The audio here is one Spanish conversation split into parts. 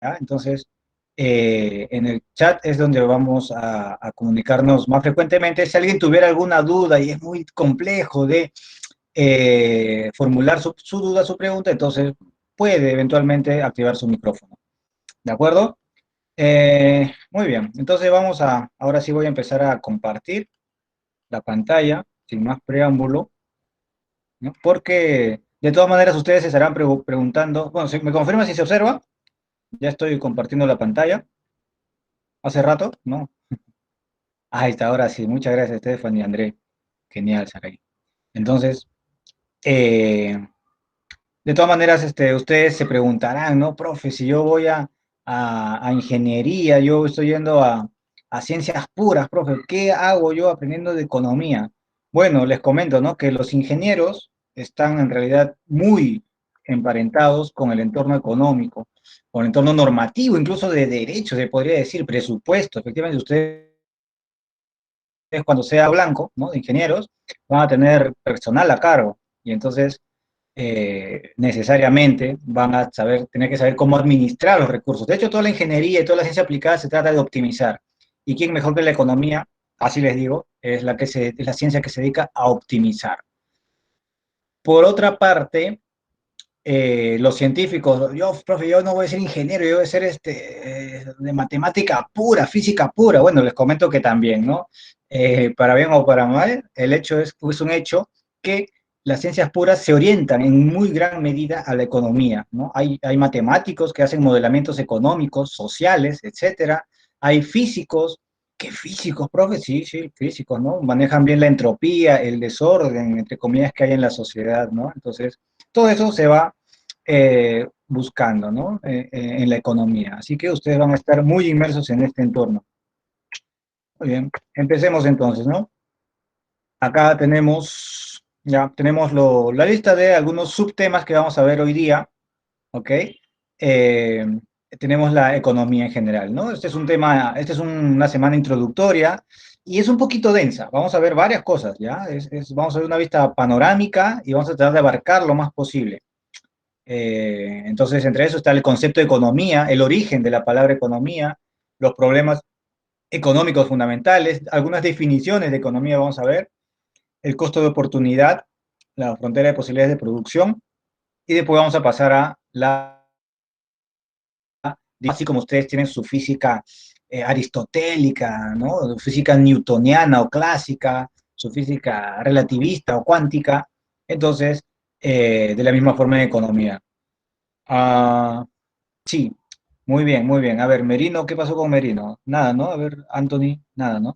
¿ya? Entonces, en el chat es donde vamos a comunicarnos más frecuentemente. Si alguien tuviera alguna duda y es muy complejo de formular su duda, su pregunta, entonces puede eventualmente activar su micrófono. ¿De acuerdo? Muy bien, entonces ahora sí voy a empezar a compartir la pantalla, sin más preámbulo, ¿no? Porque de todas maneras ustedes se estarán preguntando, bueno, ¿me confirma si se observa? Ya estoy compartiendo la pantalla. ¿Hace rato? ¿No? Ahí está, ahora sí. Muchas gracias, Stephanie y André. Genial, Saray. Entonces, eh, de todas maneras, ustedes se preguntarán, ¿no? Profe, si yo voy a ingeniería, yo estoy yendo a ciencias puras, profe, ¿qué hago yo aprendiendo de economía? Bueno, les comento, ¿no? Que los ingenieros están en realidad muy emparentados con el entorno económico, con el entorno normativo, incluso de derecho, se podría decir, presupuesto. Efectivamente, ustedes cuando sea blanco, ¿no? De ingenieros, van a tener personal a cargo. Y entonces necesariamente van a tener que saber cómo administrar los recursos. De hecho, toda la ingeniería y toda la ciencia aplicada se trata de optimizar. ¿Y quién mejor que la economía? Así les digo, es la ciencia que se dedica a optimizar. Por otra parte, los científicos, profe, yo no voy a ser ingeniero, yo voy a ser de matemática pura, física pura. Bueno, les comento que también, ¿no? Para bien o para mal, el hecho es un hecho que las ciencias puras se orientan en muy gran medida a la economía, ¿no? Hay matemáticos que hacen modelamientos económicos, sociales, etcétera. Hay físicos, ¿qué físicos, profe? Sí, sí, físicos, ¿no? Manejan bien la entropía, el desorden, entre comillas, que hay en la sociedad, ¿no? Entonces, todo eso se va buscando, ¿no? En la economía. Así que ustedes van a estar muy inmersos en este entorno. Muy bien, empecemos entonces, ¿no? Acá tenemos la lista de algunos subtemas que vamos a ver hoy día, ¿ok? Eh, tenemos la economía en general, ¿no? Esta es una semana introductoria y es un poquito densa. Vamos a ver varias cosas, ¿ya? Vamos a ver una vista panorámica y vamos a tratar de abarcar lo más posible. Entonces, entre eso está el concepto de economía, el origen de la palabra economía, los problemas económicos fundamentales, algunas definiciones de economía vamos a ver, el costo de oportunidad, la frontera de posibilidades de producción, y después vamos a pasar a así como ustedes tienen su física aristotélica, ¿no? Su física newtoniana o clásica, su física relativista o cuántica, entonces, de la misma forma en economía. Ah, sí, muy bien, muy bien. A ver, Merino, ¿qué pasó con Merino? Nada, ¿no? A ver, Anthony, nada, ¿no?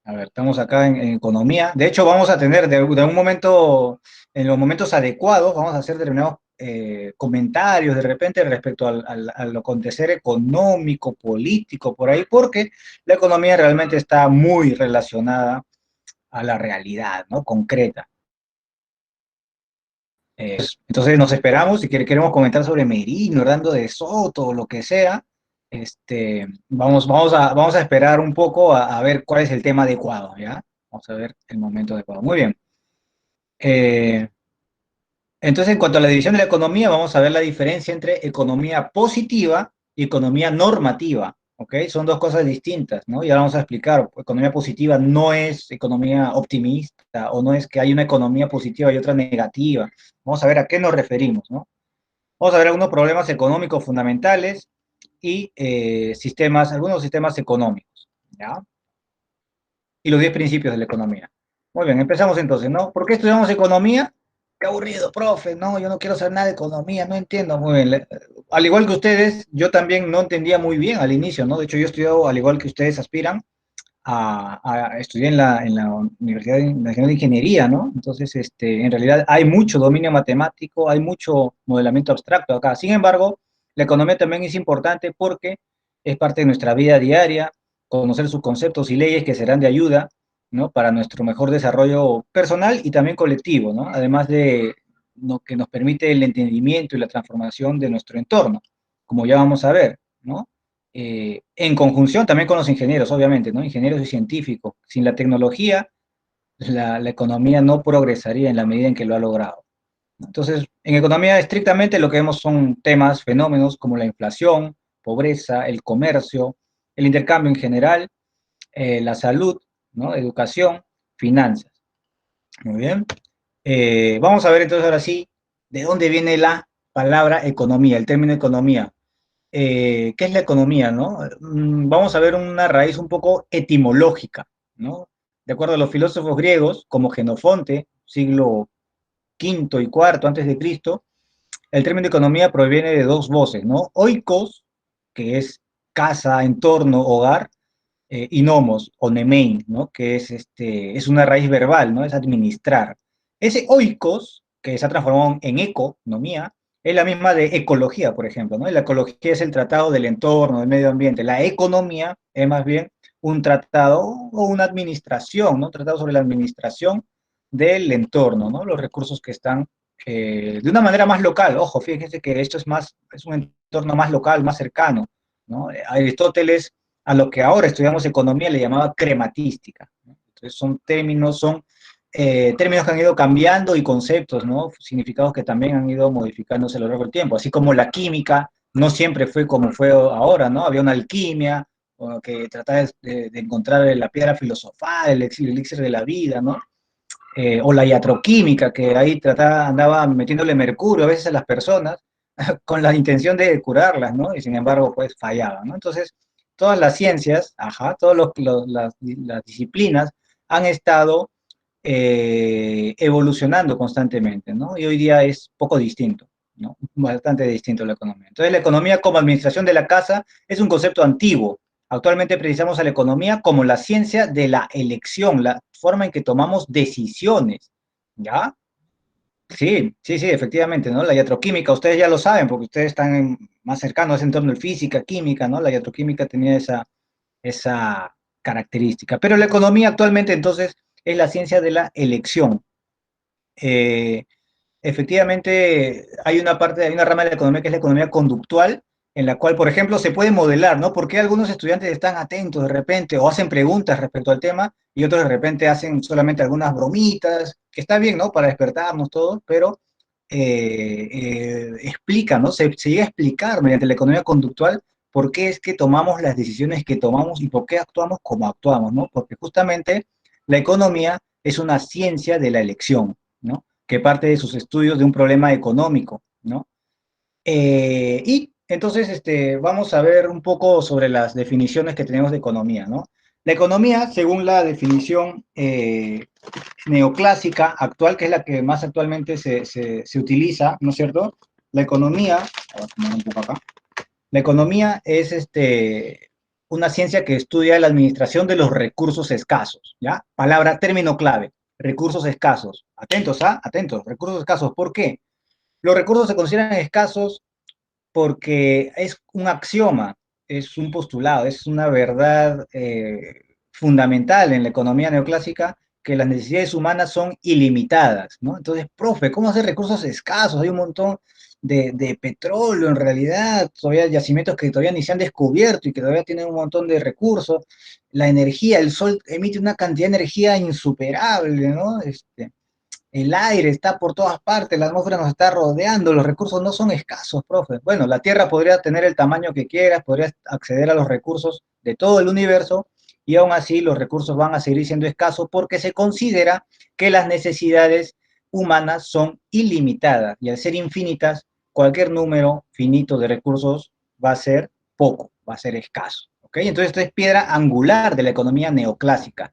A ver, estamos acá en economía. De hecho, vamos a tener de un momento, en los momentos adecuados, vamos a hacer determinados comentarios de repente respecto al acontecer económico, político, por ahí, porque la economía realmente está muy relacionada a la realidad, ¿no? Concreta. Entonces nos esperamos, si queremos comentar sobre Merino, Hernando de Soto, o lo que sea, vamos a esperar un poco a ver cuál es el tema adecuado, ¿ya? Vamos a ver el momento adecuado. Muy bien. Eh, entonces, en cuanto a la división de la economía, vamos a ver la diferencia entre economía positiva y economía normativa, ¿ok? Son dos cosas distintas, ¿no? Y ahora vamos a explicar, economía positiva no es economía optimista, o no es que hay una economía positiva y otra negativa. Vamos a ver a qué nos referimos, ¿no? Vamos a ver algunos problemas económicos fundamentales y algunos sistemas económicos, ¿ya? Y los 10 principios de la economía. Muy bien, empezamos entonces, ¿no? ¿Por qué estudiamos economía? Qué aburrido, profe, no, yo no quiero saber nada de economía, no entiendo muy bien. Al igual que ustedes, yo también no entendía muy bien al inicio, ¿no? De hecho, yo he estudiado, al igual que ustedes aspiran, estudiar en la Universidad Nacional de Ingeniería, ¿no? Entonces, en realidad hay mucho dominio matemático, hay mucho modelamiento abstracto acá. Sin embargo, la economía también es importante porque es parte de nuestra vida diaria, conocer sus conceptos y leyes que serán de ayuda, ¿no? Para nuestro mejor desarrollo personal y también colectivo, ¿no? Además de lo que nos permite el entendimiento y la transformación de nuestro entorno, como ya vamos a ver, ¿no? En conjunción también con los ingenieros, obviamente, ¿no? Ingenieros y científicos. Sin la tecnología, la economía no progresaría en la medida en que lo ha logrado. Entonces, en economía estrictamente lo que vemos son temas, fenómenos como la inflación, pobreza, el comercio, el intercambio en general, la salud, ¿no? Educación, finanzas. Muy bien. Vamos a ver entonces ahora sí, ¿de dónde viene la palabra economía, el término economía? ¿Qué es la economía, no? Vamos a ver una raíz un poco etimológica, ¿no? De acuerdo a los filósofos griegos, como Genofonte, siglo V y IV antes de Cristo, el término economía proviene de dos voces, ¿no? Oikos, que es casa, entorno, hogar, y nomos, o nemein, ¿no? Que es una raíz verbal, ¿no? Es administrar. Ese oikos, que se ha transformado en economía, es la misma de ecología, por ejemplo, ¿no? La ecología es el tratado del entorno, del medio ambiente. La economía es más bien un tratado o una administración, ¿no? Un tratado sobre la administración del entorno, ¿no? Los recursos que están de una manera más local. Ojo, fíjense que esto es un entorno más local, más cercano, ¿no? Aristóteles a lo que ahora estudiamos economía le llamaba crematística, ¿no? Entonces términos que han ido cambiando y conceptos, ¿no? Significados que también han ido modificándose a lo largo del tiempo, así como la química no siempre fue como fue ahora, ¿no? Había una alquimia que trataba de encontrar la piedra filosofal, el elixir de la vida, ¿no? O la iatroquímica, que ahí andaba metiéndole mercurio a veces a las personas con la intención de curarlas, ¿no? Y sin embargo, pues fallaban, ¿no? Entonces, todas las ciencias, todas las disciplinas han estado evolucionando constantemente, ¿no? Y hoy día es poco distinto, ¿no? Bastante distinto a la economía. Entonces, la economía como administración de la casa es un concepto antiguo. Actualmente precisamos a la economía como la ciencia de la elección, la forma en que tomamos decisiones, ¿ya? Sí, sí, sí, efectivamente, ¿no? La iatroquímica, ustedes ya lo saben, porque ustedes están más cercanos a ese entorno de física, química, ¿no? La iatroquímica tenía esa característica. Pero la economía actualmente, entonces, es la ciencia de la elección. Eh, Efectivamente, hay una rama de la economía que es la economía conductual, en la cual, por ejemplo, se puede modelar, ¿no? ¿Por qué algunos estudiantes están atentos de repente o hacen preguntas respecto al tema y otros de repente hacen solamente algunas bromitas, que está bien, ¿no? Para despertarnos todos, pero explica, ¿no? Se llega a explicar mediante la economía conductual por qué es que tomamos las decisiones que tomamos y por qué actuamos como actuamos, ¿no? Porque justamente la economía es una ciencia de la elección, ¿no? Que parte de sus estudios de un problema económico, ¿no? Y entonces vamos a ver un poco sobre las definiciones que tenemos de economía, ¿no? La economía, según la definición neoclásica actual, que es la que más actualmente se utiliza, ¿no es cierto? La economía, a ver, un poco acá. La economía es una ciencia que estudia la administración de los recursos escasos, ¿ya? Palabra, término clave, recursos escasos. Atentos, ¿ah? Atentos, recursos escasos. ¿Por qué? Los recursos se consideran escasos porque es un axioma, es un postulado, es una verdad fundamental en la economía neoclásica que las necesidades humanas son ilimitadas, ¿no? Entonces, profe, ¿cómo hacer recursos escasos? Hay un montón de petróleo en realidad, todavía yacimientos que todavía ni se han descubierto y que todavía tienen un montón de recursos. La energía, el sol emite una cantidad de energía insuperable, ¿no? El aire está por todas partes, la atmósfera nos está rodeando, los recursos no son escasos, profe. Bueno, la Tierra podría tener el tamaño que quieras, podrías acceder a los recursos de todo el universo y aún así los recursos van a seguir siendo escasos porque se considera que las necesidades humanas son ilimitadas y al ser infinitas, cualquier número finito de recursos va a ser poco, va a ser escaso. ¿Ok? Entonces, esto es piedra angular de la economía neoclásica.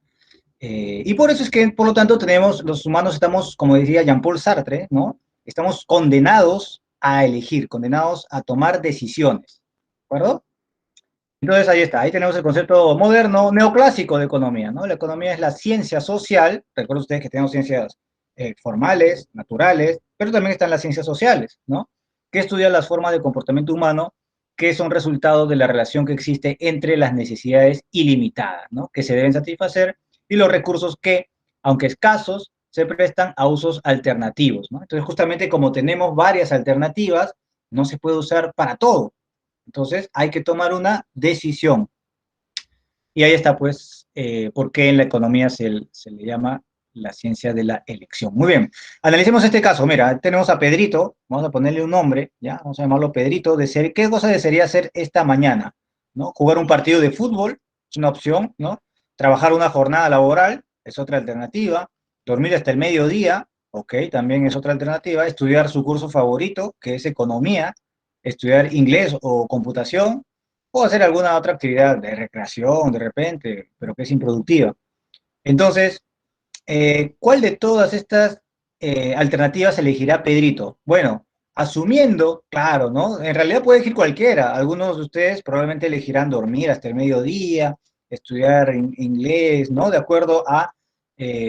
Y por eso es que, por lo tanto, los humanos estamos, como decía Jean-Paul Sartre, ¿no? Estamos condenados a elegir, condenados a tomar decisiones, ¿de acuerdo? Entonces ahí está, ahí tenemos el concepto moderno, neoclásico de economía, ¿no? La economía es la ciencia social, recuerden ustedes que tenemos ciencias formales, naturales, pero también están las ciencias sociales, ¿no? Que estudian las formas de comportamiento humano que son resultado de la relación que existe entre las necesidades ilimitadas, ¿no? Que se deben satisfacer y los recursos que, aunque escasos, se prestan a usos alternativos, ¿no? Entonces, justamente como tenemos varias alternativas, no se puede usar para todo. Entonces, hay que tomar una decisión. Y ahí está, pues, por qué en la economía se le llama la ciencia de la elección. Muy bien, analicemos este caso. Mira, tenemos a Pedrito, vamos a ponerle un nombre, ¿ya? Vamos a llamarlo Pedrito. ¿Qué cosa desearía hacer esta mañana? ¿No? Jugar un partido de fútbol, es una opción, ¿no? Trabajar una jornada laboral, es otra alternativa. Dormir hasta el mediodía, ok, también es otra alternativa. Estudiar su curso favorito, que es economía, estudiar inglés o computación, o hacer alguna otra actividad de recreación de repente, pero que es improductiva. Entonces, ¿cuál de todas estas alternativas elegirá Pedrito? Bueno, asumiendo, claro, ¿no? En realidad puede elegir cualquiera. Algunos de ustedes probablemente elegirán dormir hasta el mediodía, estudiar inglés, ¿no? De acuerdo a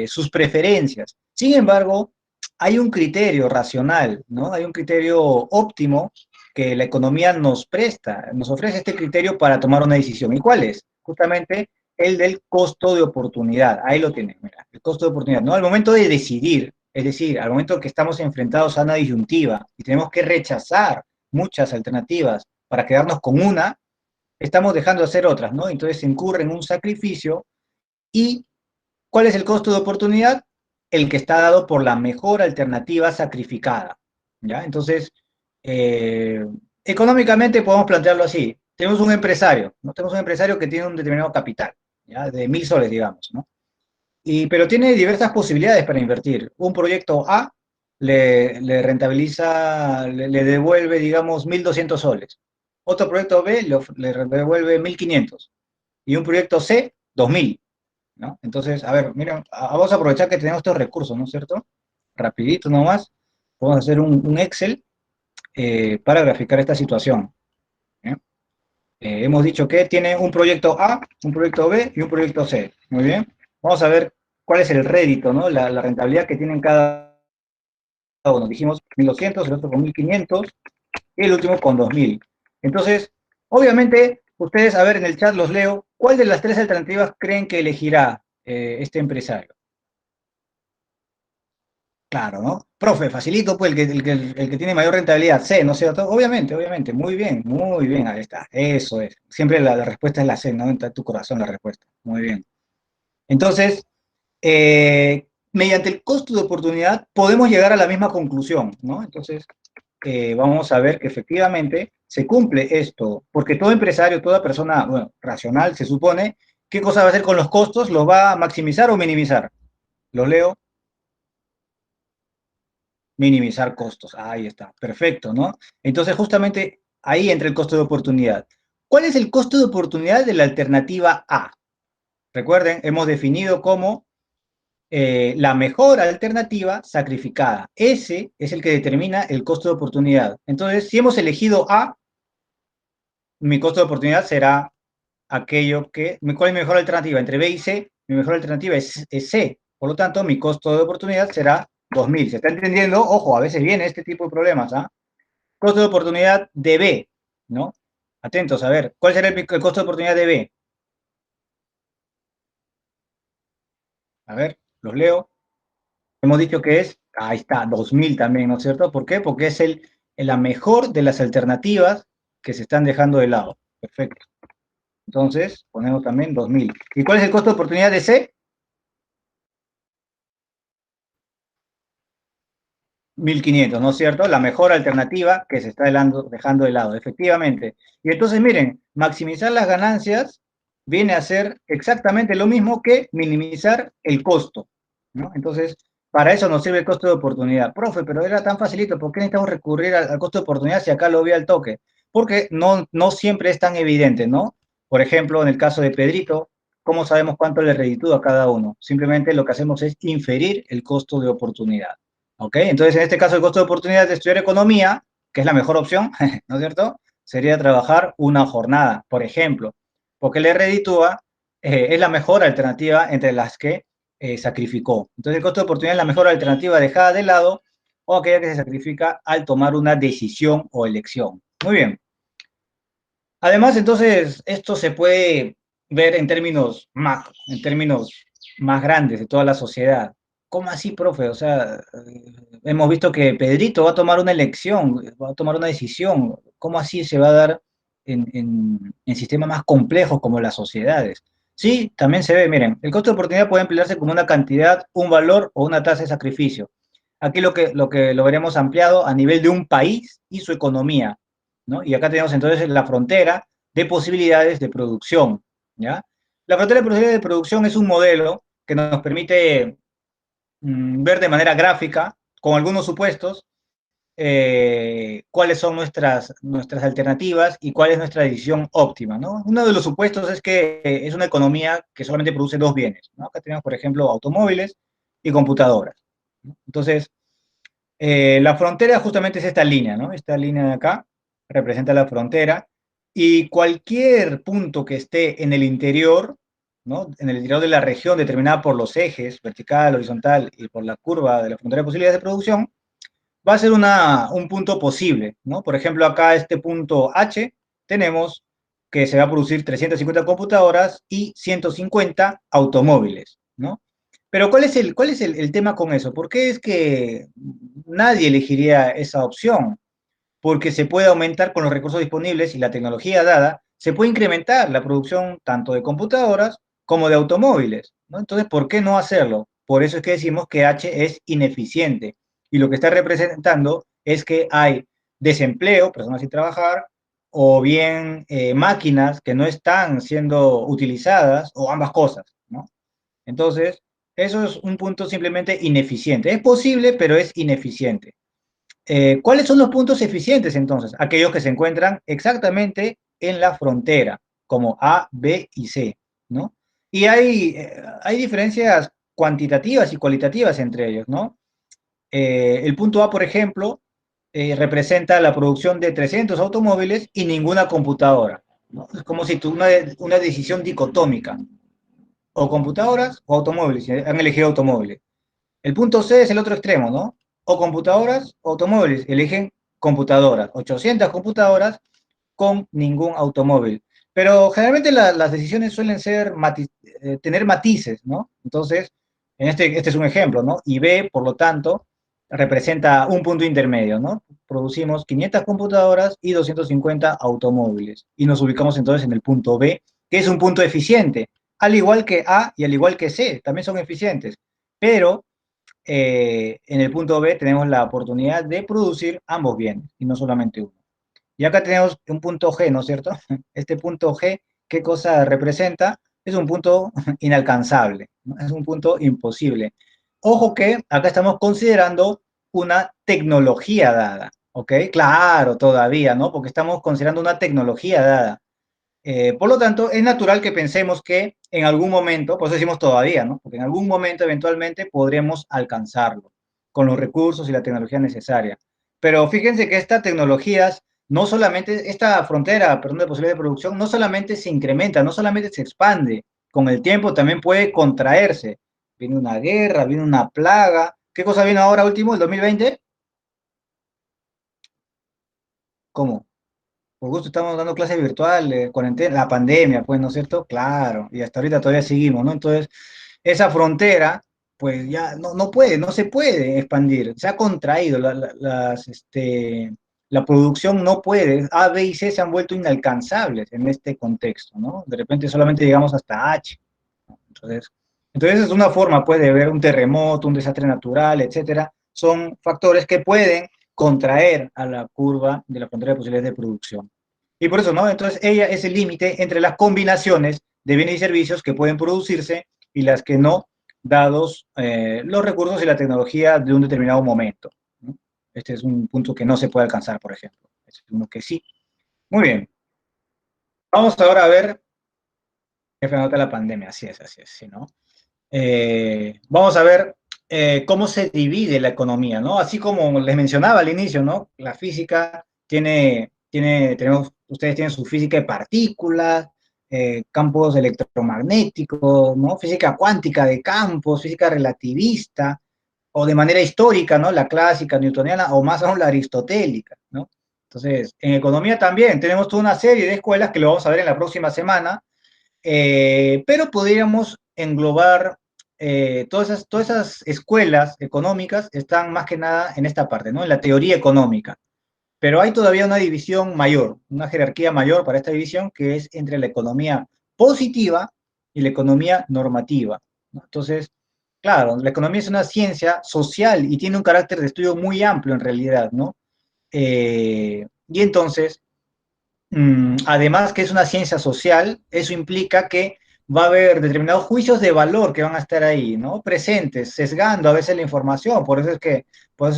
sus preferencias. Sin embargo, hay un criterio racional, ¿no? Hay un criterio óptimo que la economía nos presta, nos ofrece este criterio para tomar una decisión. ¿Y cuál es? Justamente el del costo de oportunidad. Ahí lo tienen, mira, el costo de oportunidad. ¿No? Al momento de decidir, es decir, al momento que estamos enfrentados a una disyuntiva y tenemos que rechazar muchas alternativas para quedarnos con una, estamos dejando de hacer otras, ¿no? Entonces se incurre en un sacrificio. ¿Y cuál es el costo de oportunidad? El que está dado por la mejor alternativa sacrificada, ¿ya? Entonces, eh, económicamente podemos plantearlo así. Tenemos un empresario, ¿no? Tenemos un empresario que tiene un determinado capital, ¿ya? De 1.000 soles, digamos, ¿no? Pero tiene diversas posibilidades para invertir. Un proyecto A le rentabiliza, le devuelve, digamos, 1.200 soles. Otro proyecto B le devuelve 1.500. Y un proyecto C, 2.000, ¿no? Entonces, a ver, miren, vamos a aprovechar que tenemos estos recursos, ¿no es cierto? Rapidito nomás, vamos a hacer un Excel para graficar esta situación. ¿Eh? Hemos dicho que tiene un proyecto A, un proyecto B y un proyecto C. Muy bien. Vamos a ver cuál es el rédito, ¿no? La rentabilidad que tienen cada uno. Dijimos 1.200, el otro con 1.500 y el último con 2.000. Entonces, obviamente, ustedes, a ver, en el chat los leo, ¿cuál de las tres alternativas creen que elegirá este empresario? Claro, ¿no? Profe, facilito, pues, el que tiene mayor rentabilidad, C, ¿no es cierto? Obviamente, obviamente, muy bien, ahí está, eso es. Siempre la respuesta es la C, ¿no? Entra en tu corazón la respuesta, muy bien. Entonces, mediante el costo de oportunidad podemos llegar a la misma conclusión, ¿no? Entonces, vamos a ver que efectivamente se cumple esto, porque todo empresario, toda persona, bueno, racional, se supone, ¿qué cosa va a hacer con los costos? ¿Los va a maximizar o minimizar? Lo leo. Minimizar costos. Ahí está, perfecto, ¿no? Entonces, justamente ahí entra el costo de oportunidad. ¿Cuál es el costo de oportunidad de la alternativa A? Recuerden, hemos definido como la mejor alternativa sacrificada. Ese es el que determina el costo de oportunidad. Entonces, si hemos elegido A, mi costo de oportunidad será aquello que, ¿cuál es mi mejor alternativa? Entre B y C, mi mejor alternativa es C. Por lo tanto, mi costo de oportunidad será 2.000. ¿Se está entendiendo? Ojo, a veces viene este tipo de problemas, ¿ah? Costo de oportunidad de B, ¿no? Atentos, a ver, ¿cuál será el costo de oportunidad de B? A ver, los leo. Hemos dicho que es, ahí está, 2.000 también, ¿no es cierto? ¿Por qué? Porque es la mejor de las alternativas que se están dejando de lado. Perfecto. Entonces, ponemos también 2.000. ¿Y cuál es el costo de oportunidad de C? 1.500, ¿no es cierto? La mejor alternativa que se está dejando de lado, efectivamente. Y entonces, miren, maximizar las ganancias viene a ser exactamente lo mismo que minimizar el costo, ¿no? Entonces, para eso nos sirve el costo de oportunidad. Profe, pero era tan facilito, ¿por qué necesitamos recurrir al costo de oportunidad si acá lo vi al toque? Porque no siempre es tan evidente, ¿no? Por ejemplo, en el caso de Pedrito, ¿cómo sabemos cuánto le reditúa a cada uno? Simplemente lo que hacemos es inferir el costo de oportunidad. ¿Ok? Entonces, en este caso, el costo de oportunidad de estudiar economía, que es la mejor opción, ¿no es cierto? Sería trabajar una jornada, por ejemplo, porque le reditúa, es la mejor alternativa entre las que sacrificó. Entonces, el costo de oportunidad es la mejor alternativa dejada de lado o aquella que se sacrifica al tomar una decisión o elección. Muy bien. Además, entonces, esto se puede ver en términos macro, en términos más grandes de toda la sociedad. ¿Cómo así, profe? O sea, hemos visto que Pedrito va a tomar una elección, va a tomar una decisión. ¿Cómo así se va a dar en sistemas más complejos como las sociedades? Sí, también se ve, miren, el costo de oportunidad puede emplearse como una cantidad, un valor o una tasa de sacrificio. Aquí lo veremos ampliado a nivel de un país y su economía, ¿no? Y acá tenemos entonces la frontera de posibilidades de producción, ¿ya? La frontera de posibilidades de producción es un modelo que nos permite ver de manera gráfica, con algunos supuestos, cuáles son nuestras alternativas y cuál es nuestra decisión óptima, ¿no? Uno de los supuestos es que es una economía que solamente produce dos bienes, ¿no? Acá tenemos, por ejemplo, automóviles y computadoras, ¿no? Entonces, la frontera justamente es esta línea, ¿no? Esta línea de acá representa la frontera y cualquier punto que esté en el interior, ¿no? En el interior de la región determinada por los ejes, vertical, horizontal y por la curva de la frontera de posibilidades de producción, va a ser un punto posible, ¿no? Por ejemplo, acá este punto H tenemos que se va a producir 350 computadoras y 150 automóviles, ¿no? Pero ¿cuál es el tema con eso? ¿Por qué es que nadie elegiría esa opción? Porque se puede aumentar con los recursos disponibles y la tecnología dada, se puede incrementar la producción tanto de computadoras como de automóviles, ¿no? Entonces, ¿por qué no hacerlo? Por eso es que decimos que H es ineficiente y lo que está representando es que hay desempleo, personas sin trabajar, o bien máquinas que no están siendo utilizadas, o ambas cosas, ¿no? Entonces, eso es un punto simplemente ineficiente. Es posible, pero es ineficiente. ¿Cuáles son los puntos eficientes entonces? Aquellos que se encuentran exactamente en la frontera, como A, B y C, ¿no? Y hay diferencias cuantitativas y cualitativas entre ellos, ¿no? El punto A, por ejemplo, representa la producción de 300 automóviles y ninguna computadora, ¿no? Es como si una decisión dicotómica, o computadoras o automóviles, y han elegido automóviles. El punto C es el otro extremo, ¿no? O computadoras o automóviles. Eligen computadoras. 800 computadoras con ningún automóvil. Pero generalmente las decisiones suelen tener matices, ¿no? Entonces, este es un ejemplo, ¿no? Y B, por lo tanto, representa un punto intermedio, ¿no? Producimos 500 computadoras y 250 automóviles. Y nos ubicamos entonces en el punto B, que es un punto eficiente. Al igual que A y al igual que C, también son eficientes. Pero en el punto B tenemos la oportunidad de producir ambos bienes y no solamente uno. Y acá tenemos un punto G, ¿no es cierto? Este punto G, ¿qué cosa representa? Es un punto inalcanzable, ¿no? Es un punto imposible. Ojo que acá estamos considerando una tecnología dada, ¿ok? Claro, todavía, ¿no? Porque estamos considerando una tecnología dada. Por lo tanto, es natural que pensemos que en algún momento, por eso decimos todavía, ¿no? Porque en algún momento eventualmente podremos alcanzarlo con los recursos y la tecnología necesaria. Pero fíjense que estas tecnologías, no solamente, esta frontera, perdón, de posibilidad de producción, no solamente se incrementa, no solamente se expande, con el tiempo también puede contraerse. Viene una guerra, viene una plaga. ¿Qué cosa viene ahora último, el 2020? ¿Cómo? Por gusto estamos dando clases virtuales, cuarentena, la pandemia, pues, ¿no es cierto? Claro, y hasta ahorita todavía seguimos, ¿no? Entonces, esa frontera, pues ya no se puede expandir, se ha contraído, la producción no puede, A, B y C se han vuelto inalcanzables en este contexto, ¿no? De repente solamente llegamos hasta H, ¿no? Entonces es una forma, pues, de ver un terremoto, un desastre natural, etcétera, son factores que pueden contraer a la curva de la frontera de posibilidades de producción. Y por eso, ¿no? Entonces ella es el límite entre las combinaciones de bienes y servicios que pueden producirse y las que no, dados los recursos y la tecnología de un determinado momento, ¿no? Este es un punto que no se puede alcanzar, por ejemplo. Este es uno que sí. Muy bien. Vamos ahora a ver qué fue nota la pandemia. Así es, sí, ¿no? Vamos a ver cómo se divide la economía, ¿no? Así como les mencionaba al inicio, ¿no? La física ustedes tienen su física de partículas, campos electromagnéticos, ¿no? Física cuántica de campos, física relativista, o de manera histórica, ¿no? La clásica, newtoniana, o más aún la aristotélica, ¿no? Entonces, en economía también tenemos toda una serie de escuelas que lo vamos a ver en la próxima semana, pero podríamos englobar todas esas escuelas económicas están más que nada en esta parte, ¿no? En la teoría económica. Pero hay todavía una división mayor, una jerarquía mayor para esta división, que es entre la economía positiva y la economía normativa, ¿no? Entonces, claro, la economía es una ciencia social y tiene un carácter de estudio muy amplio en realidad, ¿no? Y entonces, además que es una ciencia social, eso implica que va a haber determinados juicios de valor que van a estar ahí, ¿no? Presentes, sesgando a veces la información, por eso es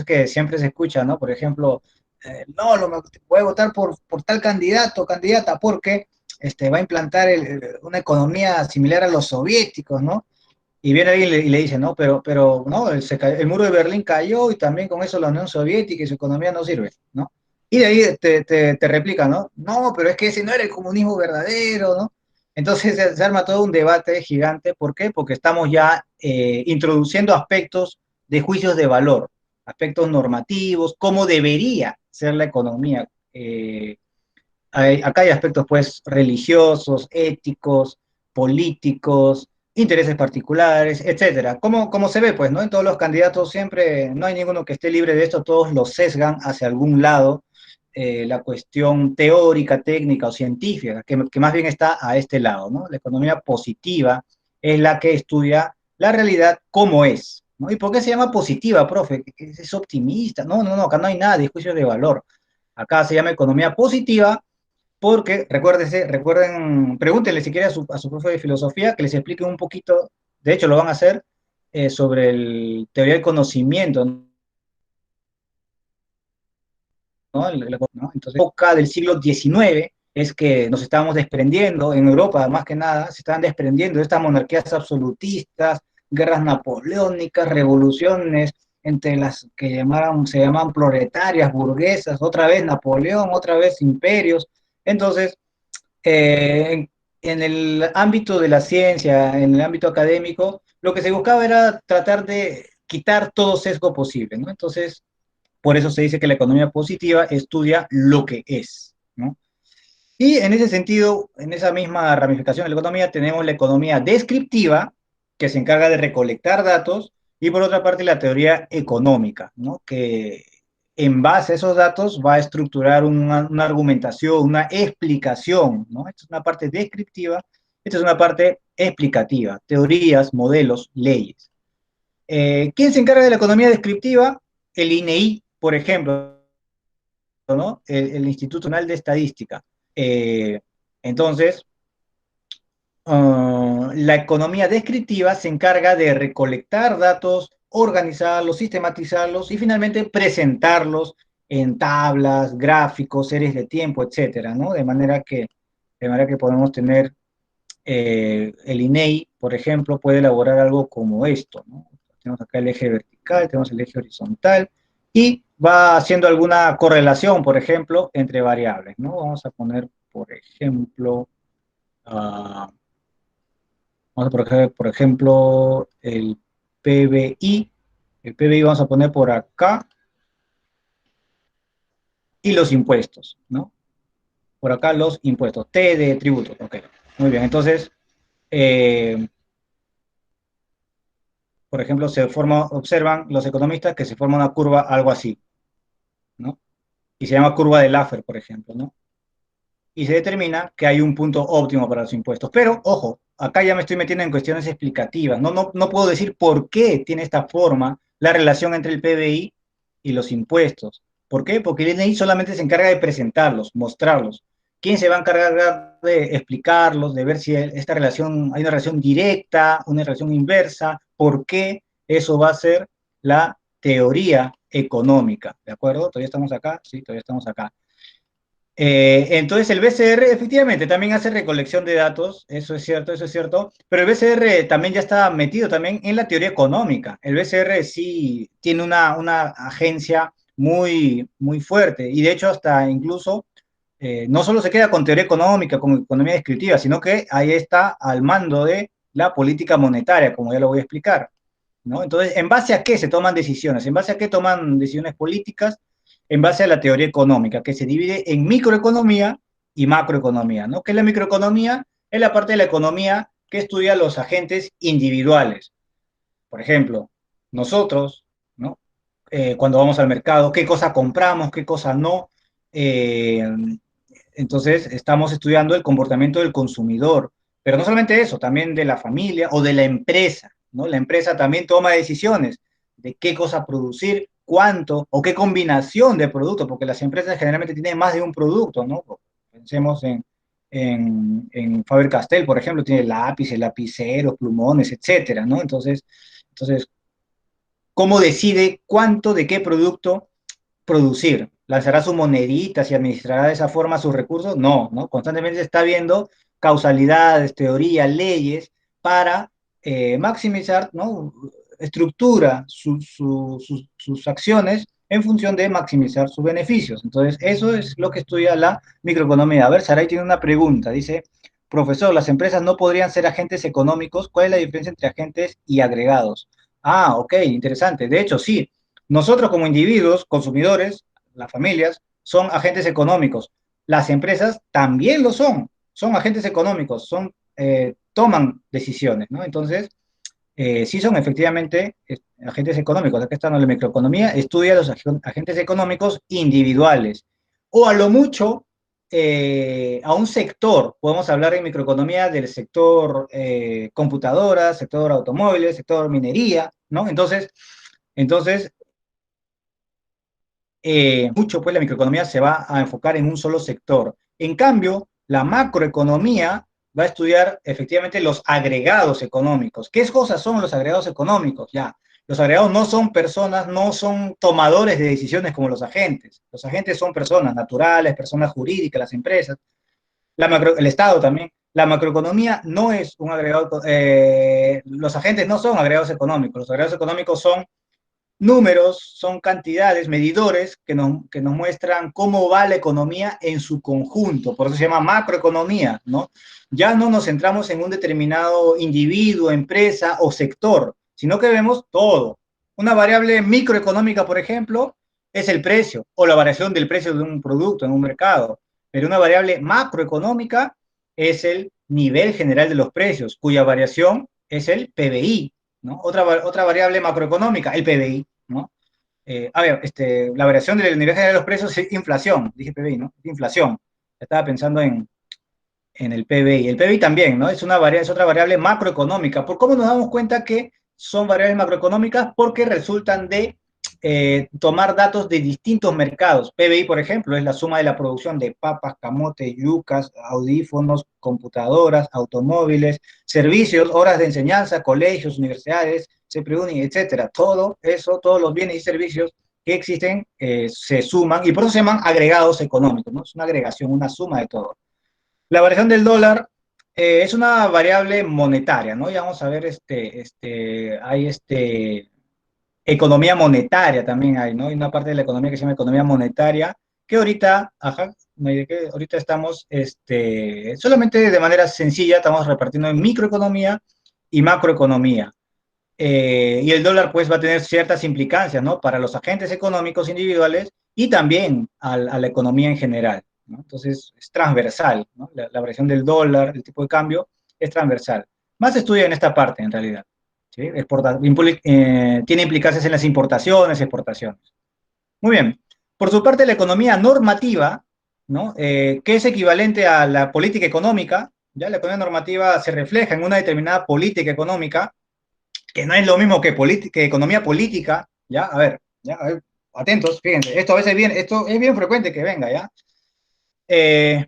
que siempre se escucha, ¿no? Por ejemplo, no, voy a votar por tal candidato o candidata porque va a implantar una economía similar a los soviéticos, ¿no? Y viene alguien y le dice, no, pero no, el muro de Berlín cayó y también con eso la Unión Soviética y su economía no sirve, ¿no? Y de ahí te replica, ¿no? No, pero es que ese no era el comunismo verdadero, ¿no? Entonces se arma todo un debate gigante. ¿Por qué? Porque estamos ya introduciendo aspectos de juicios de valor, aspectos normativos, cómo debería ser la economía. Acá hay aspectos, pues, religiosos, éticos, políticos, intereses particulares, etcétera. Como se ve, pues, ¿no? En todos los candidatos siempre no hay ninguno que esté libre de esto, todos los sesgan hacia algún lado, la cuestión teórica, técnica o científica, que más bien está a este lado, ¿no? La economía positiva es la que estudia la realidad como es, ¿no? ¿Y por qué se llama positiva, profe? Es optimista. No, no, no, acá no hay nada de juicios de valor. Acá se llama economía positiva porque, recuerden, pregúntenle si quiere a su profe de filosofía que les explique un poquito, de hecho lo van a hacer, sobre el teoría del conocimiento, ¿no? ¿no? Entonces, época del siglo XIX es que nos estábamos desprendiendo, en Europa más que nada, se estaban desprendiendo de estas monarquías absolutistas, guerras napoleónicas, revoluciones entre las que se llamaban proletarias, burguesas, otra vez Napoleón, otra vez imperios. Entonces, en el ámbito de la ciencia, en el ámbito académico, lo que se buscaba era tratar de quitar todo sesgo posible, ¿no? Entonces, por eso se dice que la economía positiva estudia lo que es, ¿no? Y en ese sentido, en esa misma ramificación de la economía, tenemos la economía descriptiva, que se encarga de recolectar datos, y por otra parte la teoría económica, ¿no? Que en base a esos datos va a estructurar una argumentación, una explicación, ¿no? Esta es una parte descriptiva, esta es una parte explicativa, teorías, modelos, leyes. ¿Quién se encarga de la economía descriptiva? El INEI, por ejemplo, ¿no? El Instituto Nacional de Estadística. Eh, entonces, la economía descriptiva se encarga de recolectar datos, organizarlos, sistematizarlos y finalmente presentarlos en tablas, gráficos, series de tiempo, etcétera, ¿no? De manera que podemos tener el INEI, por ejemplo, puede elaborar algo como esto, ¿no? Tenemos acá el eje vertical, tenemos el eje horizontal y va haciendo alguna correlación, por ejemplo, entre variables, ¿no? Vamos a poner, por ejemplo, uh, vamos a poner, por ejemplo, PBI. El PBI vamos a poner por acá y los impuestos, ¿no? Por acá los impuestos, T de tributos, ok. Muy bien, entonces, eh, por ejemplo, observan los economistas que se forma una curva algo así, ¿no? Y se llama curva de Laffer, por ejemplo, ¿no? Y se determina que hay un punto óptimo para los impuestos. Pero, ojo, acá ya me estoy metiendo en cuestiones explicativas. No puedo decir por qué tiene esta forma la relación entre el PBI y los impuestos. ¿Por qué? Porque el INEI solamente se encarga de presentarlos, mostrarlos. ¿Quién se va a encargar de explicarlos, de ver si esta relación, hay una relación directa, una relación inversa? ¿Por qué? Eso va a ser la teoría económica, ¿de acuerdo? ¿Todavía estamos acá? Sí, todavía estamos acá. Entonces el BCR efectivamente también hace recolección de datos, eso es cierto, pero el BCR también ya está metido también en la teoría económica. El BCR sí tiene una agencia muy, muy fuerte y de hecho hasta incluso no solo se queda con teoría económica, con economía descriptiva, sino que ahí está al mando de la política monetaria, como ya lo voy a explicar, ¿no? Entonces, ¿en base a qué se toman decisiones? ¿En base a qué toman decisiones políticas? En base a la teoría económica, que se divide en microeconomía y macroeconomía, ¿no? ¿Qué es la microeconomía? Es la parte de la economía que estudia los agentes individuales. Por ejemplo, nosotros, ¿no? Cuando vamos al mercado, qué cosa compramos, qué cosa no. Eh, entonces, estamos estudiando el comportamiento del consumidor, Pero no solamente eso, también de la familia o de la empresa, ¿no? La empresa también toma decisiones de qué cosa producir, cuánto o qué combinación de productos, porque las empresas generalmente tienen más de un producto, ¿no? Pensemos en Faber-Castell, por ejemplo, tiene lápices, lapiceros, plumones, etcétera, ¿no? Entonces, ¿cómo decide cuánto de qué producto producir? ¿Lanzará sus moneditas y administrará de esa forma sus recursos? No, ¿no? Constantemente se está viendo causalidades, teorías, leyes para maximizar, ¿no? Estructura sus acciones en función de maximizar sus beneficios. Entonces, eso es lo que estudia la microeconomía. A ver, Saray tiene una pregunta. Dice, profesor, ¿las empresas no podrían ser agentes económicos? ¿Cuál es la diferencia entre agentes y agregados? Ah, ok, interesante. De hecho, sí. Nosotros como individuos, consumidores, las familias, son agentes económicos. Las empresas también lo son agentes económicos, toman decisiones, ¿no? Entonces, sí son efectivamente agentes económicos. Acá está en la microeconomía, estudia los agentes económicos individuales. O a lo mucho, a un sector, podemos hablar en microeconomía del sector computadoras, sector automóviles, sector minería, ¿no? Entonces mucho pues la microeconomía se va a enfocar en un solo sector. En cambio, la macroeconomía va a estudiar efectivamente los agregados económicos. ¿Qué cosas son los agregados económicos? Ya, los agregados no son personas, no son tomadores de decisiones como los agentes. Los agentes son personas naturales, personas jurídicas, las empresas, el Estado también. La macroeconomía no es un agregado, los agentes no son agregados económicos. Los agregados económicos son números, son cantidades, medidores que nos muestran cómo va la economía en su conjunto. Por eso se llama macroeconomía, ¿no? Ya no nos centramos en un determinado individuo, empresa o sector, sino que vemos todo. Una variable microeconómica, por ejemplo, es el precio o la variación del precio de un producto en un mercado. Pero una variable macroeconómica es el nivel general de los precios, cuya variación es el PBI, ¿no? Otra variable macroeconómica, el PBI, ¿no? A ver, la variación del nivel general de los precios es inflación, dije PBI, ¿no? Inflación. Estaba pensando en el PBI. El PBI también, ¿no? Es otra variable macroeconómica. ¿Por cómo nos damos cuenta que son variables macroeconómicas? Porque resultan de tomar datos de distintos mercados. PBI, por ejemplo, es la suma de la producción de papas, camotes, yucas, audífonos, computadoras, automóviles, servicios, horas de enseñanza, colegios, universidades, CPUNI, etcétera. Todo eso, todos los bienes y servicios que existen se suman y por eso se llaman agregados económicos, ¿no? Es una agregación, una suma de todo. La variación del dólar es una variable monetaria, ¿no? Ya vamos a ver, hay economía monetaria también hay, ¿no? Hay una parte de la economía que se llama economía monetaria, que ahorita, ajá, que ahorita estamos, solamente de manera sencilla, estamos repartiendo en microeconomía y macroeconomía. Y el dólar, pues, va a tener ciertas implicancias, ¿no? Para los agentes económicos individuales y también a la economía en general, ¿no? Entonces, es transversal, ¿no? La variación del dólar, el tipo de cambio, es transversal. Más se estudia en esta parte, en realidad. ¿Sí? Tiene implicancias en las importaciones, exportaciones. Muy bien. Por su parte, la economía normativa, ¿no? Que es equivalente a la política económica, ¿ya? La economía normativa se refleja en una determinada política económica, que no es lo mismo que economía política, ¿ya? A ver, atentos, fíjense, esto es bien frecuente que venga, ¿ya? Eh,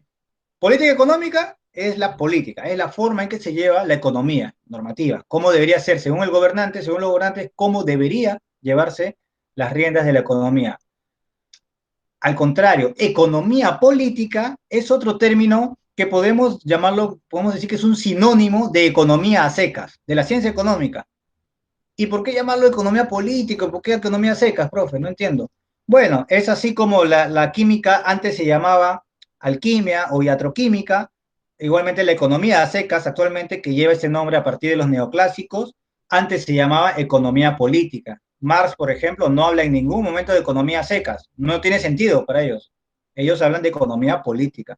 Política económica es la política, es la forma en que se lleva la economía normativa, cómo debería ser, según los gobernantes, cómo debería llevarse las riendas de la economía. Al contrario, economía política es otro término que podemos llamarlo, podemos decir que es un sinónimo de economía a secas, de la ciencia económica. ¿Y por qué llamarlo economía política? ¿Por qué economía secas, profe? No entiendo. Bueno, es así como la química antes se llamaba alquimia o iatroquímica, igualmente la economía a secas actualmente, que lleva ese nombre a partir de los neoclásicos, antes se llamaba economía política. Marx, por ejemplo, no habla en ningún momento de economía a secas, no tiene sentido para ellos. Ellos hablan de economía política.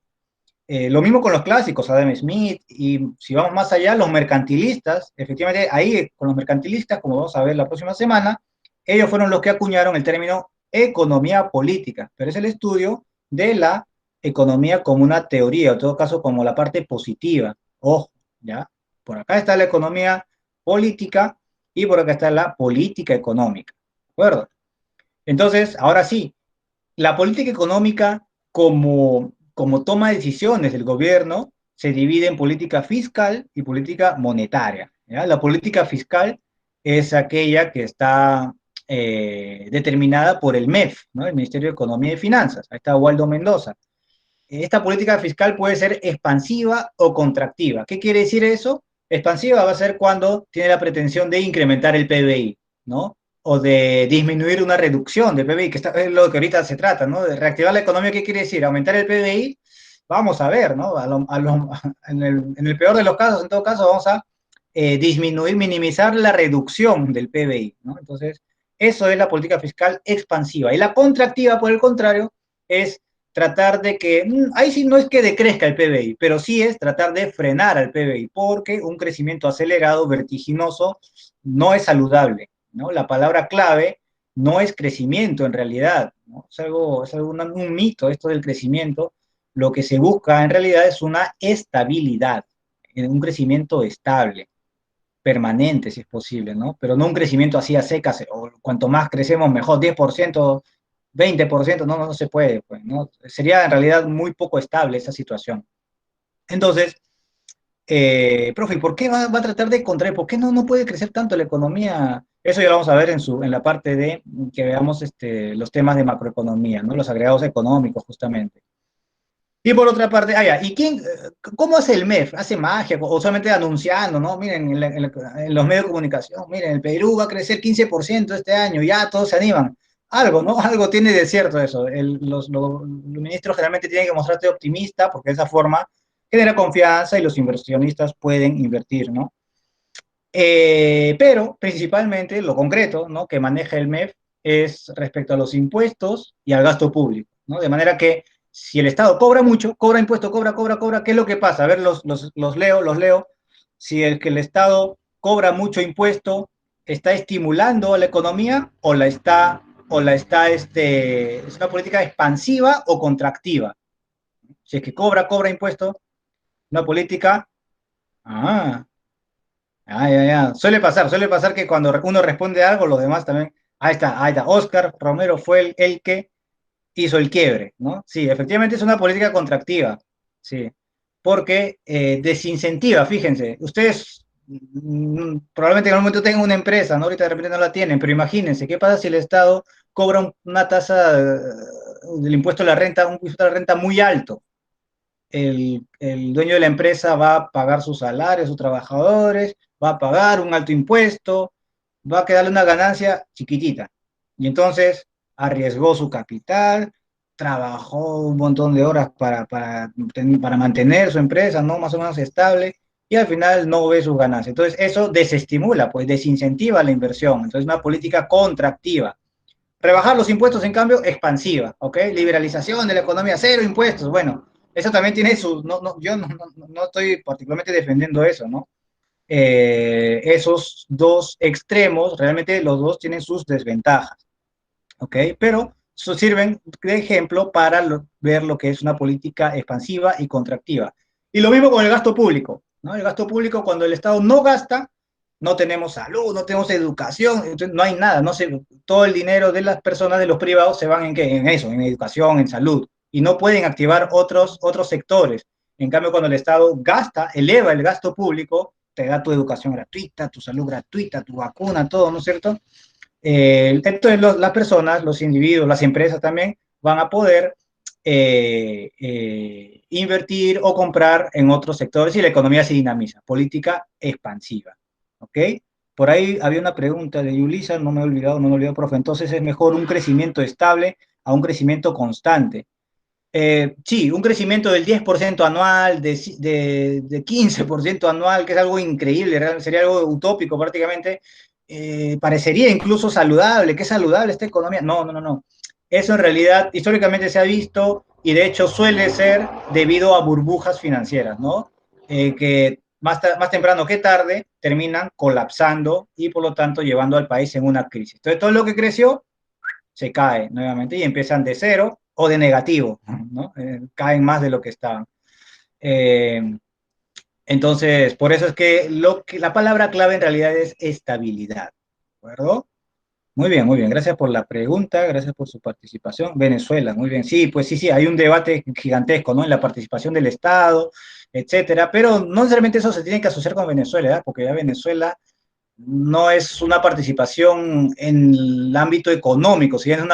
Lo mismo con los clásicos, Adam Smith, y si vamos más allá, los mercantilistas, efectivamente, ahí con los mercantilistas, como vamos a ver la próxima semana, ellos fueron los que acuñaron el término economía política, pero es el estudio de la economía como una teoría, o en todo caso como la parte positiva. Ojo, ¿ya? Por acá está la economía política y por acá está la política económica, ¿de acuerdo? Entonces, ahora sí, la política económica como toma de decisiones del gobierno se divide en política fiscal y política monetaria, ¿ya? La política fiscal es aquella que está determinada por el MEF, ¿no? El Ministerio de Economía y Finanzas. Ahí está Waldo Mendoza. Esta política fiscal puede ser expansiva o contractiva. ¿Qué quiere decir eso? Expansiva va a ser cuando tiene la pretensión de incrementar el PBI, ¿no? O de disminuir una reducción del PBI, que es lo que ahorita se trata, ¿no? De reactivar la economía, ¿qué quiere decir? Aumentar el PBI, vamos a ver, ¿no? En el peor de los casos, en todo caso, vamos a disminuir, minimizar la reducción del PBI, ¿no? Entonces, eso es la política fiscal expansiva. Y la contractiva, por el contrario, es tratar de que, ahí sí no es que decrezca el PBI, pero sí es tratar de frenar al PBI, porque un crecimiento acelerado, vertiginoso, no es saludable, ¿no? La palabra clave no es crecimiento en realidad, ¿no? Un mito esto del crecimiento. Lo que se busca en realidad es una estabilidad, un crecimiento estable, permanente si es posible, ¿no? Pero no un crecimiento así a secas, o cuanto más crecemos mejor, 10%, 20%, no se puede, pues, ¿no? Sería en realidad muy poco estable esa situación. Entonces, profe, ¿por qué va a tratar de contraer? ¿Por qué no puede crecer tanto la economía? Eso ya lo vamos a ver en la parte de que veamos los temas de macroeconomía, ¿no? Los agregados económicos, justamente. Y por otra parte, ¿y cómo hace el MEF? ¿Hace magia o solamente anunciando, ¿no? Miren, en los medios de comunicación, miren, el Perú va a crecer 15% este año, ya todos se animan. Algo, ¿no? Algo tiene de cierto eso. Los ministros generalmente tienen que mostrarse optimista porque de esa forma genera confianza y los inversionistas pueden invertir, ¿no? Pero principalmente lo concreto, ¿no? Que maneja el MEF es respecto a los impuestos y al gasto público, ¿no? De manera que si el Estado cobra mucho, cobra impuestos, cobra, ¿qué es lo que pasa? A ver, los leo. Si el Estado cobra mucho impuesto, ¿está estimulando a la economía es una política expansiva o contractiva? Si es que cobra impuesto, una política, ah, ya. Suele pasar que cuando uno responde algo, los demás también. Ahí está. Oscar Romero fue el que hizo el quiebre, ¿no? Sí, efectivamente es una política contractiva, sí, porque desincentiva, fíjense, ustedes probablemente en algún momento tengan una empresa, ¿no? Ahorita de repente no la tienen, pero imagínense, ¿qué pasa si el Estado cobra una tasa del impuesto a la renta, un impuesto a la renta muy alto? El dueño de la empresa va a pagar sus salarios, sus trabajadores, va a pagar un alto impuesto, va a quedarle una ganancia chiquitita. Y entonces arriesgó su capital, trabajó un montón de horas para mantener su empresa, ¿no? Más o menos estable, y al final no ve sus ganancias. Entonces eso desestimula, pues desincentiva la inversión. Entonces una política contractiva. Rebajar los impuestos, en cambio, expansiva, ¿ok? Liberalización de la economía, cero impuestos. Bueno, eso también tiene sus. Yo no estoy particularmente defendiendo eso, ¿no? Esos dos extremos, realmente los dos tienen sus desventajas, ¿ok? Pero sirven de ejemplo para ver lo que es una política expansiva y contractiva. Y lo mismo con el gasto público, ¿no? El gasto público, cuando el Estado no gasta, no tenemos salud, no tenemos educación, entonces no hay nada, no sé, todo el dinero de las personas, de los privados, se van en qué, en eso, en educación, en salud, y no pueden activar otros sectores. En cambio, cuando el Estado gasta, eleva el gasto público, te da tu educación gratuita, tu salud gratuita, tu vacuna, todo, ¿no es cierto? Entonces las personas, los individuos, las empresas también van a poder invertir o comprar en otros sectores y la economía se dinamiza. Política expansiva. ¿Ok? Por ahí había una pregunta de Yulisa, no me he olvidado, profe. Entonces es mejor un crecimiento estable a un crecimiento constante. Sí, un crecimiento del 10% anual, de 15% anual, que es algo increíble, sería algo utópico prácticamente, parecería incluso saludable. ¿Qué saludable esta economía? No. Eso en realidad históricamente se ha visto y de hecho suele ser debido a burbujas financieras, ¿no? Que más temprano que tarde terminan colapsando y por lo tanto llevando al país en una crisis. Entonces todo lo que creció se cae nuevamente y empiezan de cero o de negativo, ¿no? Caen más de lo que estaban. Eh, Entonces, por eso es que, la palabra clave en realidad es estabilidad, ¿de acuerdo? Muy bien, gracias por la pregunta, gracias por su participación. Venezuela, muy bien, sí, pues sí, sí, hay un debate gigantesco, ¿no? En la participación del Estado, etcétera, pero no necesariamente eso se tiene que asociar con Venezuela, ¿verdad? Porque ya Venezuela no es una participación en el ámbito económico, si bien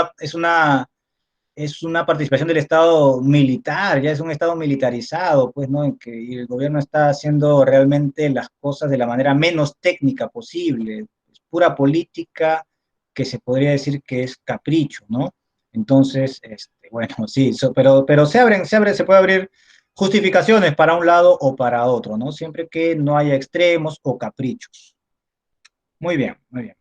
es una participación del Estado militar, ya es un Estado militarizado, pues, ¿no? En que el gobierno está haciendo realmente las cosas de la manera menos técnica posible, es pura política que se podría decir que es capricho, ¿no? Entonces, bueno, sí, pero se puede abrir justificaciones para un lado o para otro, ¿no? Siempre que no haya extremos o caprichos. Muy bien, muy bien.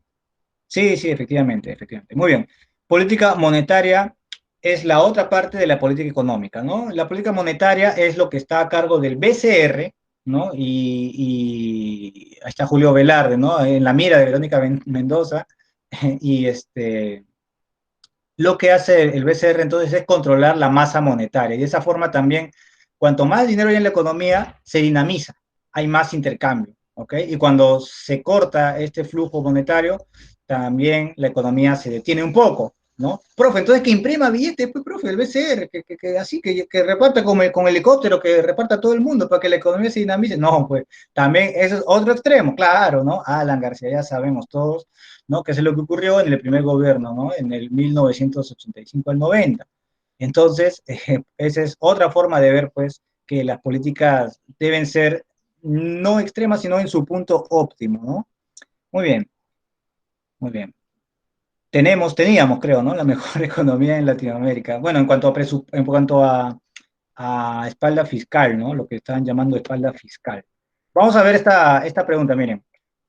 Sí, sí, efectivamente, efectivamente. Muy bien. Política monetaria es la otra parte de la política económica, ¿no? La política monetaria es lo que está a cargo del BCR, ¿no? Y ahí está Julio Velarde, ¿no? En la mira de Verónica Mendoza. Y lo que hace el BCR entonces es controlar la masa monetaria. Y de esa forma también, cuanto más dinero hay en la economía, se dinamiza, hay más intercambio, ¿ok? Y cuando se corta este flujo monetario, también la economía se detiene un poco, ¿no? Profe, entonces que imprima billetes, pues, profe, el BCR, así, que reparta con helicóptero, que reparta a todo el mundo para que la economía se dinamice. No, pues también eso es otro extremo, claro, ¿no? Alan García, ya sabemos todos, ¿no? Que es lo que ocurrió en el primer gobierno, ¿no? En el 1985 al 90. Entonces, esa es otra forma de ver, pues, que las políticas deben ser no extremas, sino en su punto óptimo, ¿no? Muy bien, muy bien. Teníamos, creo, ¿no? La mejor economía en Latinoamérica. Bueno, en cuanto a espalda fiscal, ¿no? Lo que están llamando espalda fiscal. Vamos a ver esta pregunta, miren.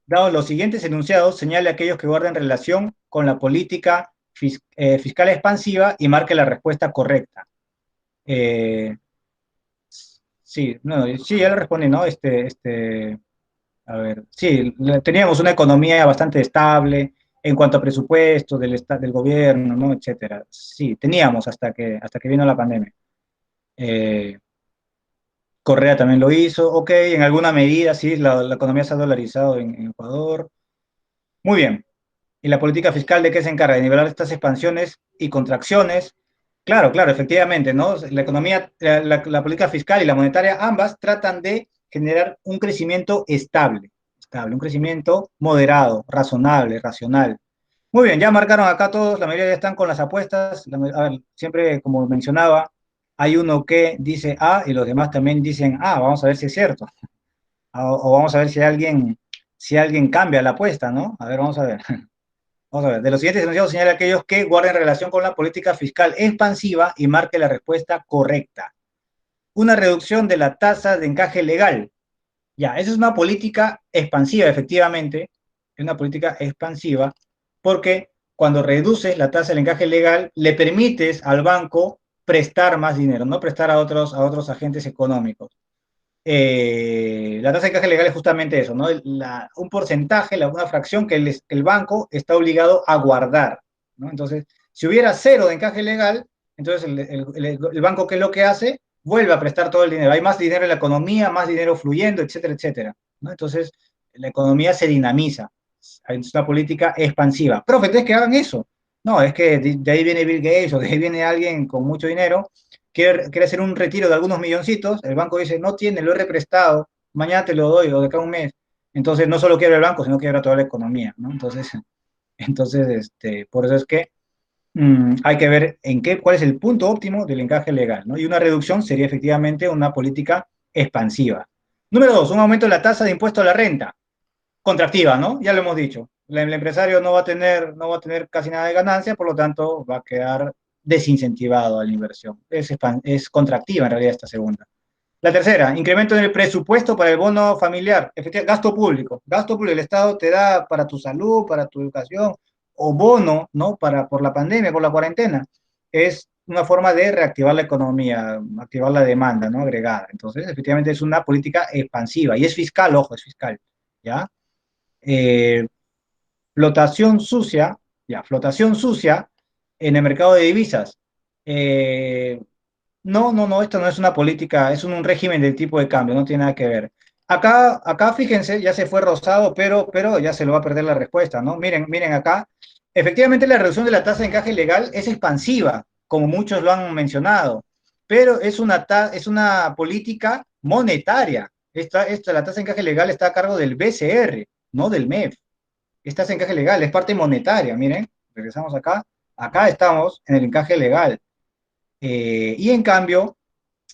Dado los siguientes enunciados, señale a aquellos que guarden relación con la política fiscal expansiva y marque la respuesta correcta. Eh, sí, no, sí, ya lo respondí, ¿no? A ver, sí, teníamos una economía bastante estable en cuanto a presupuesto del gobierno, ¿no? Etcétera. Sí, teníamos hasta que vino la pandemia. Eh, Correa también lo hizo, ok, en alguna medida, sí, la economía se ha dolarizado en Ecuador. Muy bien. ¿Y la política fiscal de qué se encarga? De nivelar estas expansiones y contracciones. Claro, claro, efectivamente, ¿no? La economía, la política fiscal y la monetaria, ambas tratan de generar un crecimiento estable, un crecimiento moderado, razonable, racional. Muy bien, ya marcaron acá todos, la mayoría ya están con las apuestas. A ver, siempre, como mencionaba, hay uno que dice A y los demás también dicen A. Vamos a ver si es cierto. O vamos a ver si alguien cambia la apuesta, ¿no? A ver, vamos a ver. Vamos a ver, de los siguientes enunciados señala aquellos que guarden relación con la política fiscal expansiva y marque la respuesta correcta. Una reducción de la tasa de encaje legal. Ya, esa es una política expansiva, efectivamente, es una política expansiva, porque cuando reduces la tasa de encaje legal, le permites al banco prestar más dinero, no prestar a otros agentes económicos. La tasa de encaje legal es justamente eso, ¿no? Un porcentaje, una fracción que el banco está obligado a guardar, ¿no? Entonces, si hubiera cero de encaje legal, entonces el banco, ¿qué es lo que hace? Vuelve a prestar todo el dinero. Hay más dinero en la economía, más dinero fluyendo, etcétera, etcétera, ¿no? Entonces, la economía se dinamiza. Es una política expansiva. Profe, ¿entonces que hagan eso? No, es que de ahí viene Bill Gates o de ahí viene alguien con mucho dinero quiere hacer un retiro de algunos milloncitos, el banco dice, no tiene, lo he represtado, mañana te lo doy o de acá a un mes. Entonces, no solo quiebra el banco, sino quiebra toda la economía, ¿no? Entonces por eso es que hay que ver cuál es el punto óptimo del encaje legal, ¿no? Y una reducción sería efectivamente una política expansiva. Número dos, un aumento de la tasa de impuesto a la renta, contractiva, ¿no? Ya lo hemos dicho. El empresario no va a tener casi nada de ganancia, por lo tanto va a quedar desincentivado a la inversión. Es contractiva en realidad esta segunda. La tercera, incremento en el presupuesto para el bono familiar, gasto público. Gasto público, el Estado te da para tu salud, para tu educación, o bono, ¿no? Por la pandemia, por la cuarentena. Es una forma de reactivar la economía, activar la demanda, ¿no? Agregada. Entonces, efectivamente es una política expansiva y es fiscal, ojo, es fiscal, ¿ya? Eh, Flotación sucia, ya, flotación sucia en el mercado de divisas. No, no, no, esto no es una política, es un régimen del tipo de cambio, no tiene nada que ver. Acá fíjense, ya se fue rosado, pero ya se lo va a perder la respuesta, ¿no? Miren acá. Efectivamente, la reducción de la tasa de encaje legal es expansiva, como muchos lo han mencionado, pero es una política monetaria. La tasa de encaje legal está a cargo del BCR, no del MEF. Esta tasa de encaje legal es parte monetaria, miren, regresamos acá. Acá estamos en el encaje legal. Y en cambio,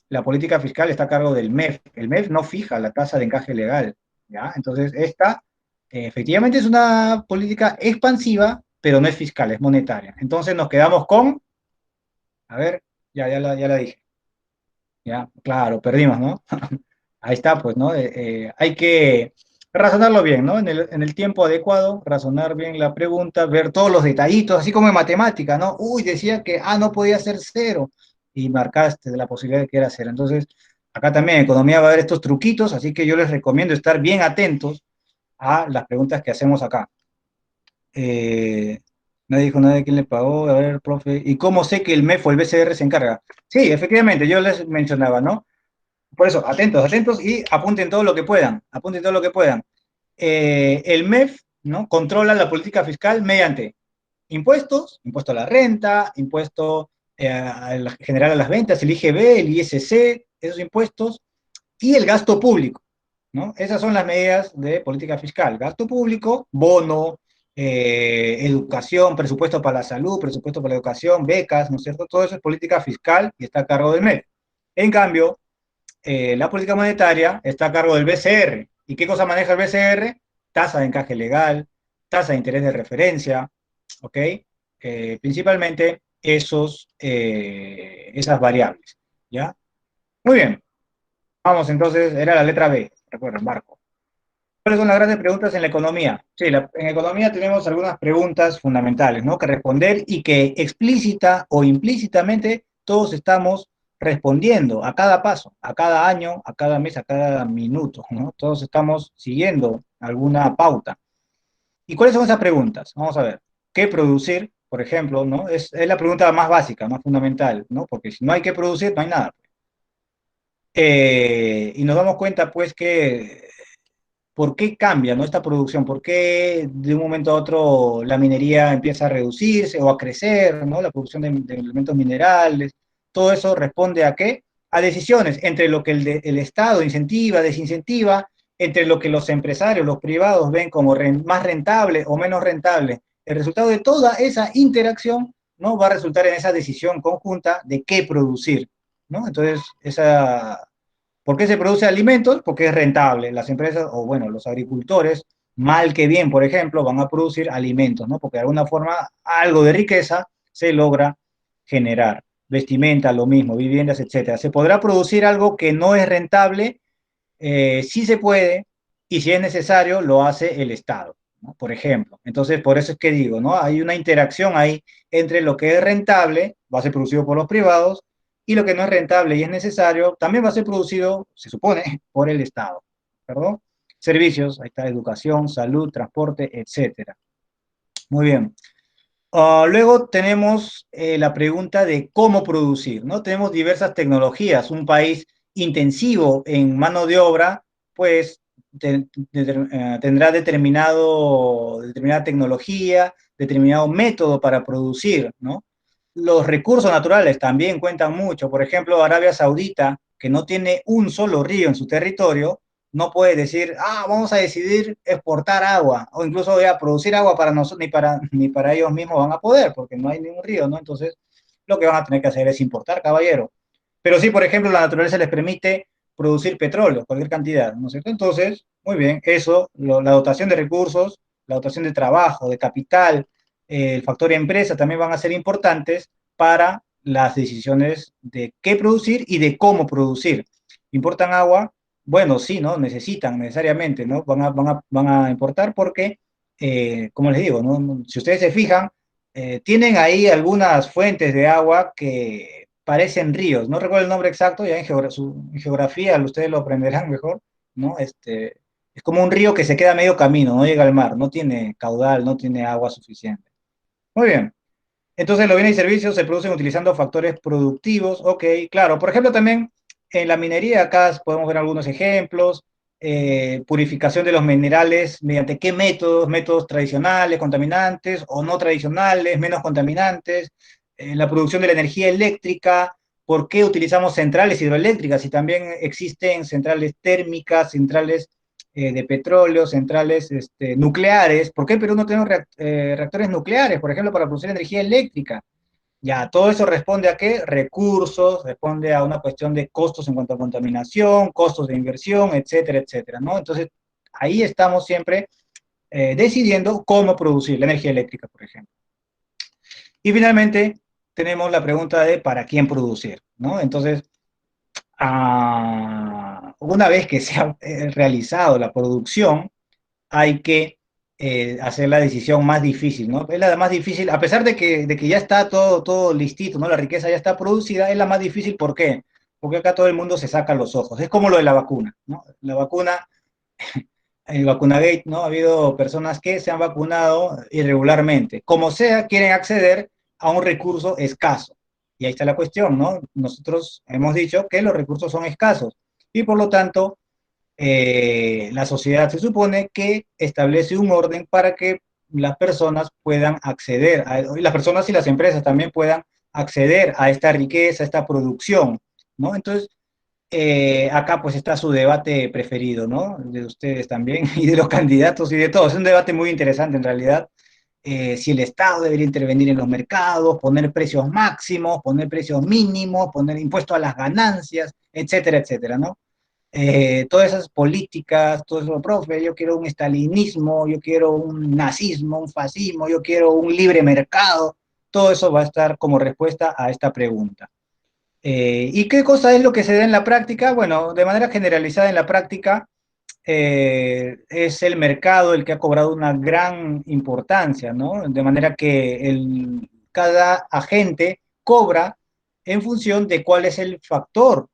la política fiscal está a cargo del MEF. El MEF no fija la tasa de encaje legal, ¿ya? Entonces, esta efectivamente es una política expansiva, pero no es fiscal, es monetaria. Entonces nos quedamos con, a ver, ya la dije, ya, claro, perdimos, ¿no? Ahí está, pues, ¿no? Hay que razonarlo bien, ¿no? En el tiempo adecuado, razonar bien la pregunta, ver todos los detallitos, así como en matemática, ¿no? Uy, decía que no podía ser cero, y marcaste la posibilidad de que era cero. Entonces, acá también en economía va a haber estos truquitos, así que yo les recomiendo estar bien atentos a las preguntas que hacemos acá. Eh, Nadie dijo nada de quién le pagó, a ver, profe, ¿y cómo sé que el MEF o el BCR se encarga? Sí, efectivamente, yo les mencionaba, ¿no? Por eso, atentos, atentos y apunten todo lo que puedan, apunten todo lo que puedan. El MEF, ¿no? Controla la política fiscal mediante impuestos, impuesto a la renta, impuesto general a las ventas, el IGB, el ISC, esos impuestos, y el gasto público, ¿no? Esas son las medidas de política fiscal. Gasto público, bono, educación, presupuesto para la salud, presupuesto para la educación, becas, ¿no es cierto? Todo eso es política fiscal y está a cargo del MEF. En cambio, la política monetaria está a cargo del BCR. ¿Y qué cosa maneja el BCR? Tasa de encaje legal, tasa de interés de referencia, ¿ok? Principalmente esas variables, ¿ya? Muy bien, vamos entonces, era la letra B, recuerden, Marco. ¿Cuáles son las grandes preguntas en la economía? Sí, en economía tenemos algunas preguntas fundamentales, ¿no? Que responder y que explícita o implícitamente todos estamos respondiendo a cada paso, a cada año, a cada mes, a cada minuto, ¿no? Todos estamos siguiendo alguna pauta. ¿Y cuáles son esas preguntas? Vamos a ver. ¿Qué producir? Por ejemplo, ¿no? Es la pregunta más básica, más fundamental, ¿no? Porque si no hay que producir, no hay nada. Y nos damos cuenta, pues, que por qué cambia, ¿no? Esta producción, por qué de un momento a otro la minería empieza a reducirse o a crecer, ¿no? La producción de elementos minerales, todo eso responde a qué? A decisiones entre lo que el Estado incentiva, desincentiva, entre lo que los empresarios, los privados ven como más rentable o menos rentable. El resultado de toda esa interacción, ¿no? Va a resultar en esa decisión conjunta de qué producir, ¿no? Entonces, ¿por qué se produce alimentos? Porque es rentable. Las empresas, o bueno, los agricultores, mal que bien, por ejemplo, van a producir alimentos, ¿no? Porque de alguna forma algo de riqueza se logra generar. Vestimenta, lo mismo, viviendas, etcétera. ¿Se podrá producir algo que no es rentable? Sí se puede, y si es necesario, lo hace el Estado, ¿no? Por ejemplo. Entonces, por eso es que digo, ¿no? Hay una interacción ahí entre lo que es rentable, va a ser producido por los privados, y lo que no es rentable y es necesario, también va a ser producido, se supone, por el Estado. ¿Perdón? Servicios, ahí está, educación, salud, transporte, etcétera. Muy bien. Luego tenemos la pregunta de cómo producir, ¿no? Tenemos diversas tecnologías. Un país intensivo en mano de obra, pues tendrá determinada tecnología, determinado método para producir, ¿no? Los recursos naturales también cuentan mucho. Por ejemplo, Arabia Saudita, que no tiene un solo río en su territorio, no puede decir, vamos a decidir exportar agua, o incluso ya producir agua para nosotros, ni para ellos mismos van a poder, porque no hay ningún río, ¿no? Entonces, lo que van a tener que hacer es importar, caballero. Pero sí, por ejemplo, la naturaleza les permite producir petróleo, cualquier cantidad, ¿no es cierto? Entonces, muy bien, eso, la dotación de recursos, la dotación de trabajo, de capital, el factor empresa también van a ser importantes para las decisiones de qué producir y de cómo producir. ¿Importan agua? Bueno, sí, ¿no? Necesitan necesariamente, ¿no? Van a importar porque, como les digo, ¿no? Si ustedes se fijan, tienen ahí algunas fuentes de agua que parecen ríos. No recuerdo el nombre exacto, ya en geografía ustedes lo aprenderán mejor, ¿no? Es como un río que se queda a medio camino, no llega al mar, no tiene caudal, no tiene agua suficiente. Muy bien. Entonces, los bienes y servicios se producen utilizando factores productivos. Ok, claro. Por ejemplo, también en la minería, acá podemos ver algunos ejemplos. purificación de los minerales, mediante qué métodos, métodos tradicionales, contaminantes o no tradicionales, menos contaminantes, la producción de la energía eléctrica, por qué utilizamos centrales hidroeléctricas y también existen centrales térmicas, centrales de petróleo, centrales nucleares, ¿por qué en Perú no tenemos reactores nucleares, por ejemplo, para producir energía eléctrica? Ya, todo eso responde a qué? Recursos, responde a una cuestión de costos en cuanto a contaminación, costos de inversión, etcétera, etcétera, ¿no? Entonces, ahí estamos siempre decidiendo cómo producir la energía eléctrica, por ejemplo. Y finalmente, tenemos la pregunta de para quién producir, ¿no? Entonces, una vez que se ha realizado la producción, hay que hacer la decisión más difícil, ¿no? Es la más difícil, a pesar de que ya está todo listito, ¿no? La riqueza ya está producida, es la más difícil, ¿por qué? Porque acá todo el mundo se saca los ojos. Es como lo de la vacuna, ¿no? La vacuna, el vacunagate, ¿no? Ha habido personas que se han vacunado irregularmente. Como sea, quieren acceder a un recurso escaso. Y ahí está la cuestión, ¿no? Nosotros hemos dicho que los recursos son escasos y por lo tanto la sociedad se supone que establece un orden para que las personas puedan acceder, las personas y las empresas también puedan acceder a esta riqueza, a esta producción, ¿no? Entonces, acá pues está su debate preferido, ¿no? De ustedes también y de los candidatos y de todos. Es un debate muy interesante en realidad. Si el Estado debería intervenir en los mercados, poner precios máximos, poner precios mínimos, poner impuestos a las ganancias, etcétera, etcétera, ¿no? Todas esas políticas, todo eso, profe, yo quiero un estalinismo, yo quiero un nazismo, un fascismo, yo quiero un libre mercado, todo eso va a estar como respuesta a esta pregunta. ¿Y qué cosa es lo que se da en la práctica? Bueno, de manera generalizada en la práctica es el mercado el que ha cobrado una gran importancia, ¿no? De manera que cada agente cobra en función de cuál es el factor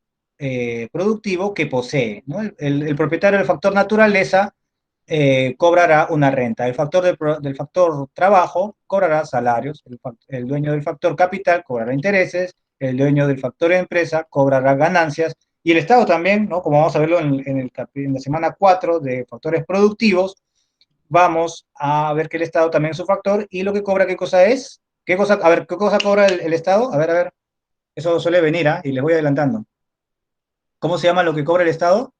productivo que posee, ¿no? El propietario del factor naturaleza cobrará una renta, el factor del factor trabajo cobrará salarios, el dueño del factor capital cobrará intereses, el dueño del factor empresa cobrará ganancias, y el Estado también, ¿no? Como vamos a verlo en la semana 4 de factores productivos, vamos a ver que el Estado también es un factor, y lo que cobra, ¿qué cosa es? ¿Qué cosa, a ver, ¿qué cosa cobra el Estado? A ver, eso suele venir, ¿ah? Y les voy adelantando. ¿Cómo se llama lo que cobra el Estado?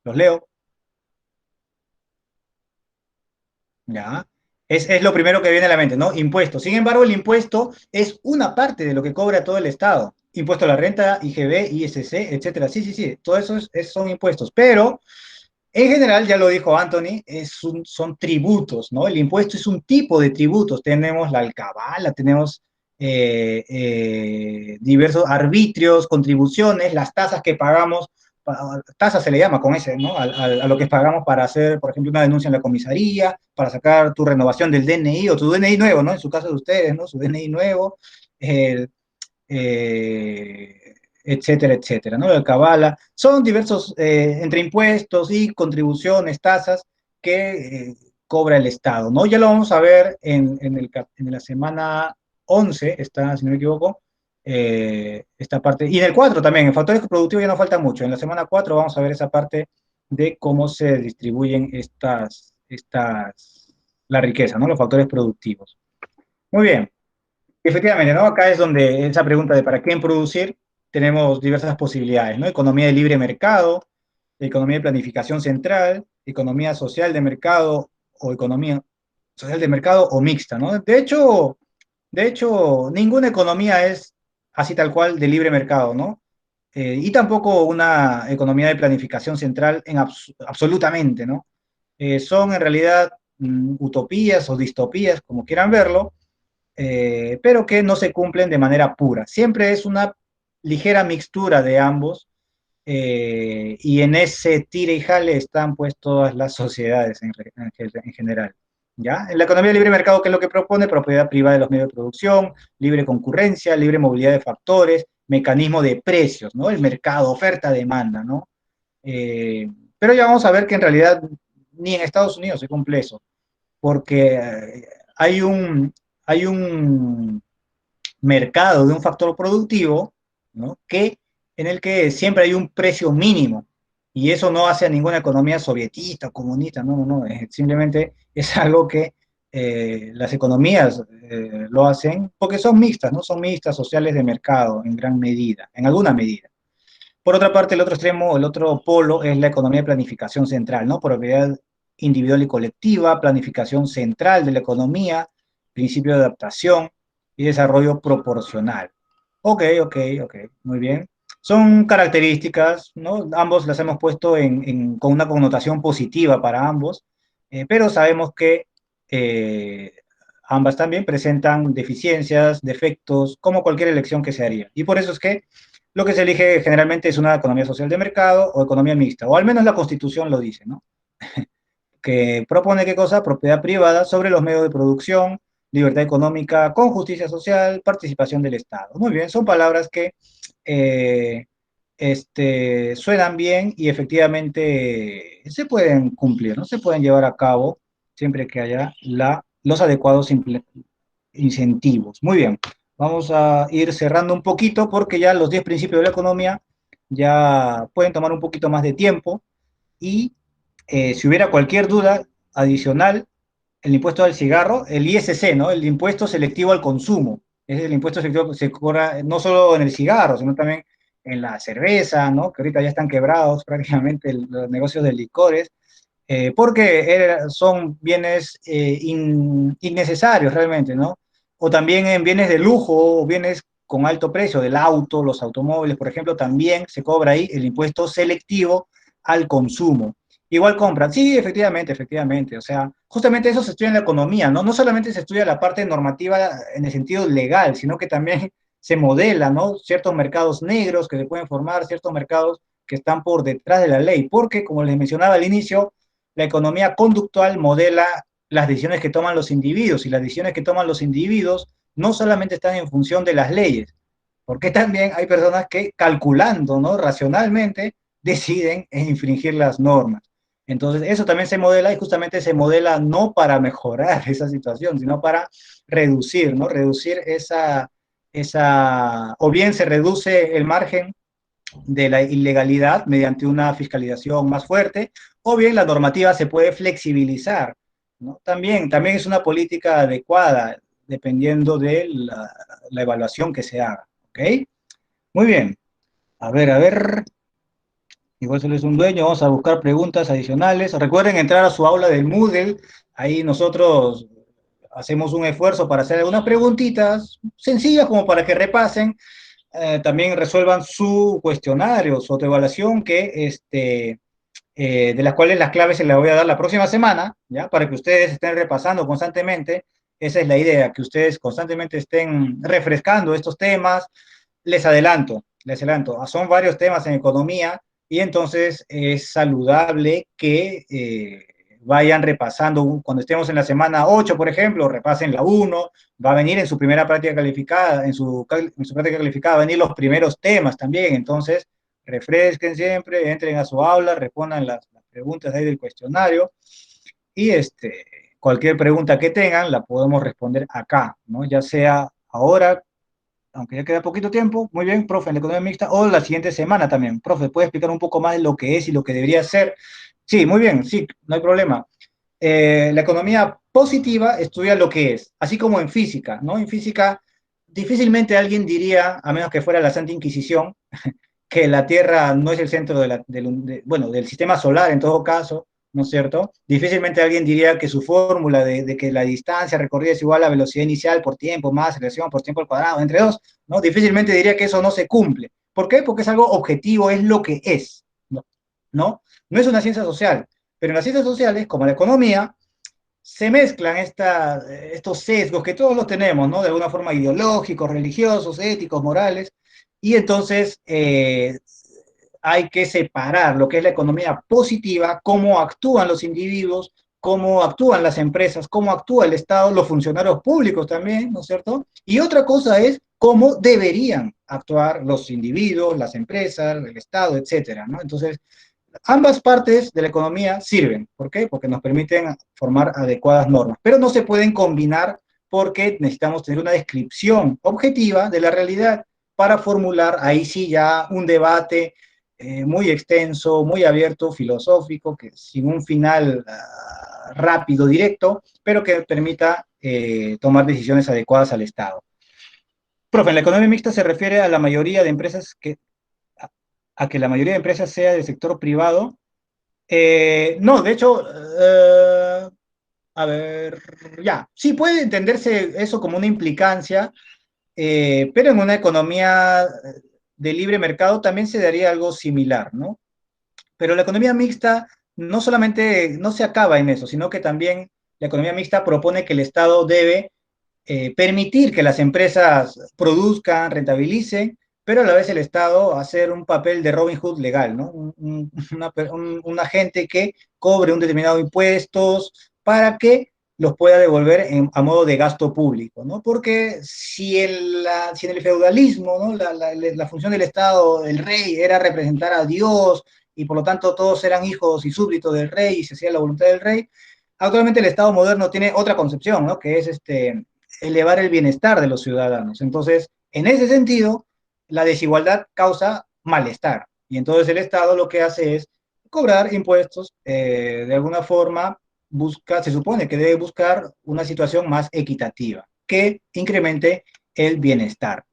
Los leo. Ya. Es lo primero que viene a la mente, ¿no? Impuesto. Sin embargo, el impuesto es una parte de lo que cobra todo el Estado. Impuesto a la renta, IGB, ISC, etcétera. Sí, sí, sí. Todo eso son impuestos. Pero, en general, ya lo dijo Anthony, son tributos, ¿no? El impuesto es un tipo de tributos. Tenemos la alcabala, tenemos diversos arbitrios, contribuciones, las tasas que pagamos, tasa se le llama con ese, ¿no? A lo que pagamos para hacer, por ejemplo, una denuncia en la comisaría, para sacar tu renovación del DNI o tu DNI nuevo, ¿no? En su caso de ustedes, ¿no? Su DNI nuevo, eh, etcétera, etcétera, ¿no? La cabala. Son diversos, entre impuestos y contribuciones, tasas que cobra el Estado, ¿no? Ya lo vamos a ver en la semana 11, está, si no me equivoco, esta parte, y en el 4 también, en factores productivos ya no falta mucho, en la semana 4 vamos a ver esa parte de cómo se distribuyen la riqueza, ¿no? Los factores productivos. Muy bien. Efectivamente, ¿no? Acá es donde esa pregunta de para quién producir, tenemos diversas posibilidades, ¿no? Economía de libre mercado, economía de planificación central, economía social de mercado o economía social de mercado o mixta, ¿no? De hecho, ninguna economía es así tal cual de libre mercado, ¿no? Y tampoco una economía de planificación central absolutamente, ¿no? Son en realidad utopías o distopías, como quieran verlo, pero que no se cumplen de manera pura. Siempre es una ligera mixtura de ambos, y en ese tire y jale están pues todas las sociedades en general. ¿Ya? En la economía de libre mercado, ¿qué es lo que propone? Propiedad privada de los medios de producción, libre concurrencia, libre movilidad de factores, mecanismo de precios, ¿no? El mercado, oferta, demanda, ¿no? Eh, pero ya vamos a ver que en realidad ni en Estados Unidos se cumple eso, porque hay un, hay un mercado de un factor productivo, ¿no? En el que siempre hay un precio mínimo. Y eso no hace a ninguna economía sovietista, comunista, no, no, no, simplemente es algo que las economías lo hacen porque son mixtas, ¿no? Son mixtas sociales de mercado en gran medida, en alguna medida. Por otra parte, el otro extremo, el otro polo es la economía de planificación central, ¿no? Propiedad individual y colectiva, planificación central de la economía, principio de adaptación y desarrollo proporcional. Ok, ok, ok, muy bien. Son características, ¿no? Ambos las hemos puesto con una connotación positiva para ambos, pero sabemos que eh, ambas también presentan deficiencias, defectos, como cualquier elección que se haría. Y por eso es que lo que se elige generalmente es una economía social de mercado o economía mixta, o al menos la Constitución lo dice, ¿no? Que propone qué cosa, propiedad privada sobre los medios de producción, libertad económica con justicia social, participación del Estado. Muy bien, son palabras que eh, suenan bien y efectivamente se pueden cumplir, ¿no? Se pueden llevar a cabo siempre que haya los adecuados incentivos. Muy bien, vamos a ir cerrando un poquito porque ya los 10 principios de la economía ya pueden tomar un poquito más de tiempo y si hubiera cualquier duda adicional, el impuesto al cigarro, el ISC, ¿no? El impuesto selectivo al consumo. Es el impuesto selectivo que se cobra no solo en el cigarro, sino también en la cerveza, ¿no? Que ahorita ya están quebrados prácticamente los negocios de licores, porque son bienes innecesarios realmente, ¿no? O también en bienes de lujo o bienes con alto precio, del auto, los automóviles, por ejemplo, también se cobra ahí el impuesto selectivo al consumo. Igual compran, sí, efectivamente, efectivamente, o sea, justamente eso se estudia en la economía, ¿no? No solamente se estudia la parte normativa en el sentido legal, sino que también se modela, ¿no? Ciertos mercados negros que se pueden formar, ciertos mercados que están por detrás de la ley, porque, como les mencionaba al inicio, la economía conductual modela las decisiones que toman los individuos y las decisiones que toman los individuos no solamente están en función de las leyes, porque también hay personas que calculando, ¿no? Racionalmente deciden infringir las normas. Entonces, eso también se modela y justamente se modela no para mejorar esa situación, sino para reducir, ¿no? Reducir o bien se reduce el margen de la ilegalidad mediante una fiscalización más fuerte, o bien la normativa se puede flexibilizar, ¿no? También es una política adecuada dependiendo de la evaluación que se haga, ¿ok? Muy bien, a ver, igual solo es un dueño, vamos a buscar preguntas adicionales. Recuerden entrar a su aula del Moodle, ahí nosotros hacemos un esfuerzo para hacer algunas preguntitas sencillas como para que repasen, también resuelvan su cuestionario, su autoevaluación, de las cuales las claves se las voy a dar la próxima semana, ¿ya? Para que ustedes estén repasando constantemente. Esa es la idea, que ustedes constantemente estén refrescando estos temas. Les adelanto, son varios temas en economía y entonces es saludable que vayan repasando, cuando estemos en la semana 8, por ejemplo, repasen la 1, va a venir en su primera práctica calificada, en su práctica calificada, va a venir los primeros temas también, entonces refresquen siempre, entren a su aula, respondan las preguntas ahí del cuestionario y cualquier pregunta que tengan la podemos responder acá, ¿no? Ya sea ahora, aunque ya queda poquito tiempo, muy bien, profe, en la economía mixta, o la siguiente semana también. Profe, ¿puede explicar un poco más de lo que es y lo que debería ser? Sí, muy bien, sí, no hay problema. La economía positiva estudia lo que es, así como en física, ¿no? En física difícilmente alguien diría, a menos que fuera la Santa Inquisición, que la Tierra no es el centro bueno, del sistema solar en todo caso, ¿no es cierto? Difícilmente alguien diría que su fórmula de que la distancia recorrida es igual a la velocidad inicial por tiempo más aceleración por tiempo al cuadrado, entre dos, ¿no? Difícilmente diría que eso no se cumple. ¿Por qué? Porque es algo objetivo, es lo que es, ¿no? ¿No? No es una ciencia social, pero en las ciencias sociales, como la economía, se mezclan estos sesgos que todos los tenemos, ¿no? De alguna forma ideológicos, religiosos, éticos, morales, y entonces hay que separar lo que es la economía positiva, cómo actúan los individuos, cómo actúan las empresas, cómo actúa el Estado, los funcionarios públicos también, ¿no es cierto? Y otra cosa es cómo deberían actuar los individuos, las empresas, el Estado, etcétera, ¿no? Entonces, ambas partes de la economía sirven. ¿Por qué? Porque nos permiten formar adecuadas normas, pero no se pueden combinar porque necesitamos tener una descripción objetiva de la realidad para formular ahí sí ya un debate muy extenso, muy abierto, filosófico, que sin un final rápido, directo, pero que permita tomar decisiones adecuadas al Estado. Profe, la economía mixta se refiere a la mayoría de empresas a, a que la mayoría de empresas sea del sector privado. No, de hecho, a ver, ya, sí puede entenderse eso como una implicancia, pero en una economía de libre mercado también se daría algo similar, ¿no? Pero la economía mixta no solamente no se acaba en eso, sino que también la economía mixta propone que el Estado debe permitir que las empresas produzcan, rentabilicen, pero a la vez el Estado hacer un papel de Robin Hood legal, ¿no? Un agente que cobre un determinado impuestos para que los pueda devolver a modo de gasto público, ¿no? Porque si en el feudalismo, ¿no? La función del Estado, el rey, era representar a Dios y por lo tanto todos eran hijos y súbditos del rey y se hacía la voluntad del rey, actualmente el Estado moderno tiene otra concepción, ¿no? Que es elevar el bienestar de los ciudadanos. Entonces, en ese sentido, la desigualdad causa malestar. Y entonces el Estado lo que hace es cobrar impuestos, de alguna forma se supone que debe buscar una situación más equitativa, que incremente el bienestar.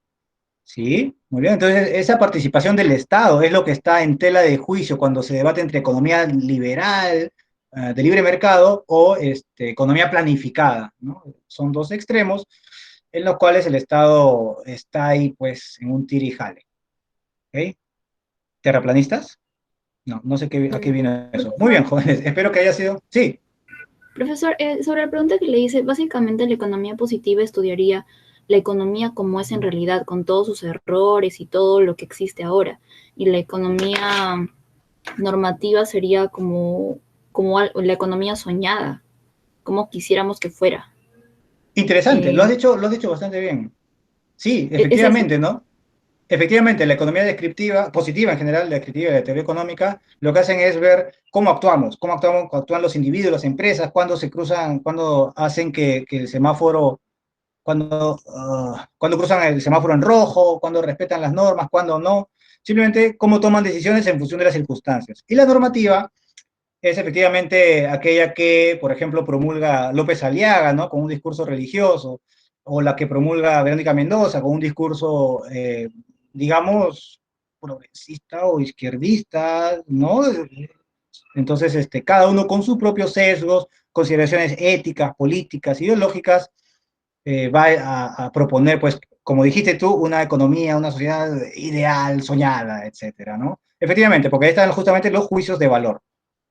¿Sí? Muy bien. Entonces, esa participación del Estado es lo que está en tela de juicio cuando se debate entre economía liberal, de libre mercado, o economía planificada, ¿no? Son dos extremos en los cuales el Estado está ahí, pues, en un tira y jale. ¿Ok? ¿Terraplanistas? No, no sé a qué viene eso. Muy bien, Profesor, jóvenes. Espero que haya sido. Sí. profesor, sobre la pregunta que le hice, básicamente la economía positiva estudiaría la economía como es en realidad, con todos sus errores y todo lo que existe ahora. Y la economía normativa sería la economía soñada, como quisiéramos que fuera. Interesante. Eh, Lo has dicho bastante bien. Sí, es eso. efectivamente, ¿no? Efectivamente, la economía descriptiva, positiva en general, la descriptiva y la teoría económica, lo que hacen es ver cómo actuamos, actúan los individuos, las empresas, cuando se cruzan, cuando hacen que el semáforo, cuando cruzan el semáforo en rojo, cuando respetan las normas, cuando no, simplemente cómo toman decisiones en función de las circunstancias. Y la normativa es efectivamente aquella que, por ejemplo, promulga López Aliaga, ¿no? Con un discurso religioso, o la que promulga Verónica Mendoza con un discurso, digamos, progresista o izquierdista, ¿no? Entonces, cada uno con sus propios sesgos, consideraciones éticas, políticas, ideológicas, va a proponer, pues, como dijiste tú, una economía, una sociedad ideal, soñada, etcétera, ¿no? Efectivamente, porque ahí están justamente los juicios de valor.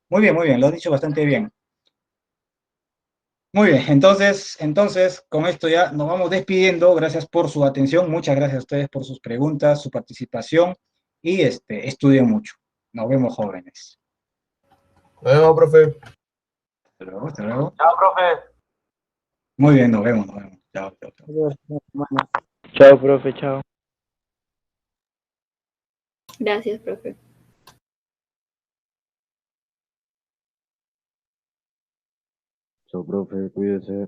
Muy bien, lo has dicho bastante bien. Muy bien, entonces, con esto ya nos vamos despidiendo. Gracias por su atención, muchas gracias a ustedes por sus preguntas, su participación y estudien mucho. Nos vemos, jóvenes. Nos vemos, profe. Hasta luego, hasta luego. Chao, profe. Muy bien, nos vemos, nos vemos. Chao, chao, chao. Chao, profe, chao. Gracias, profe. Chao, profe, cuídese.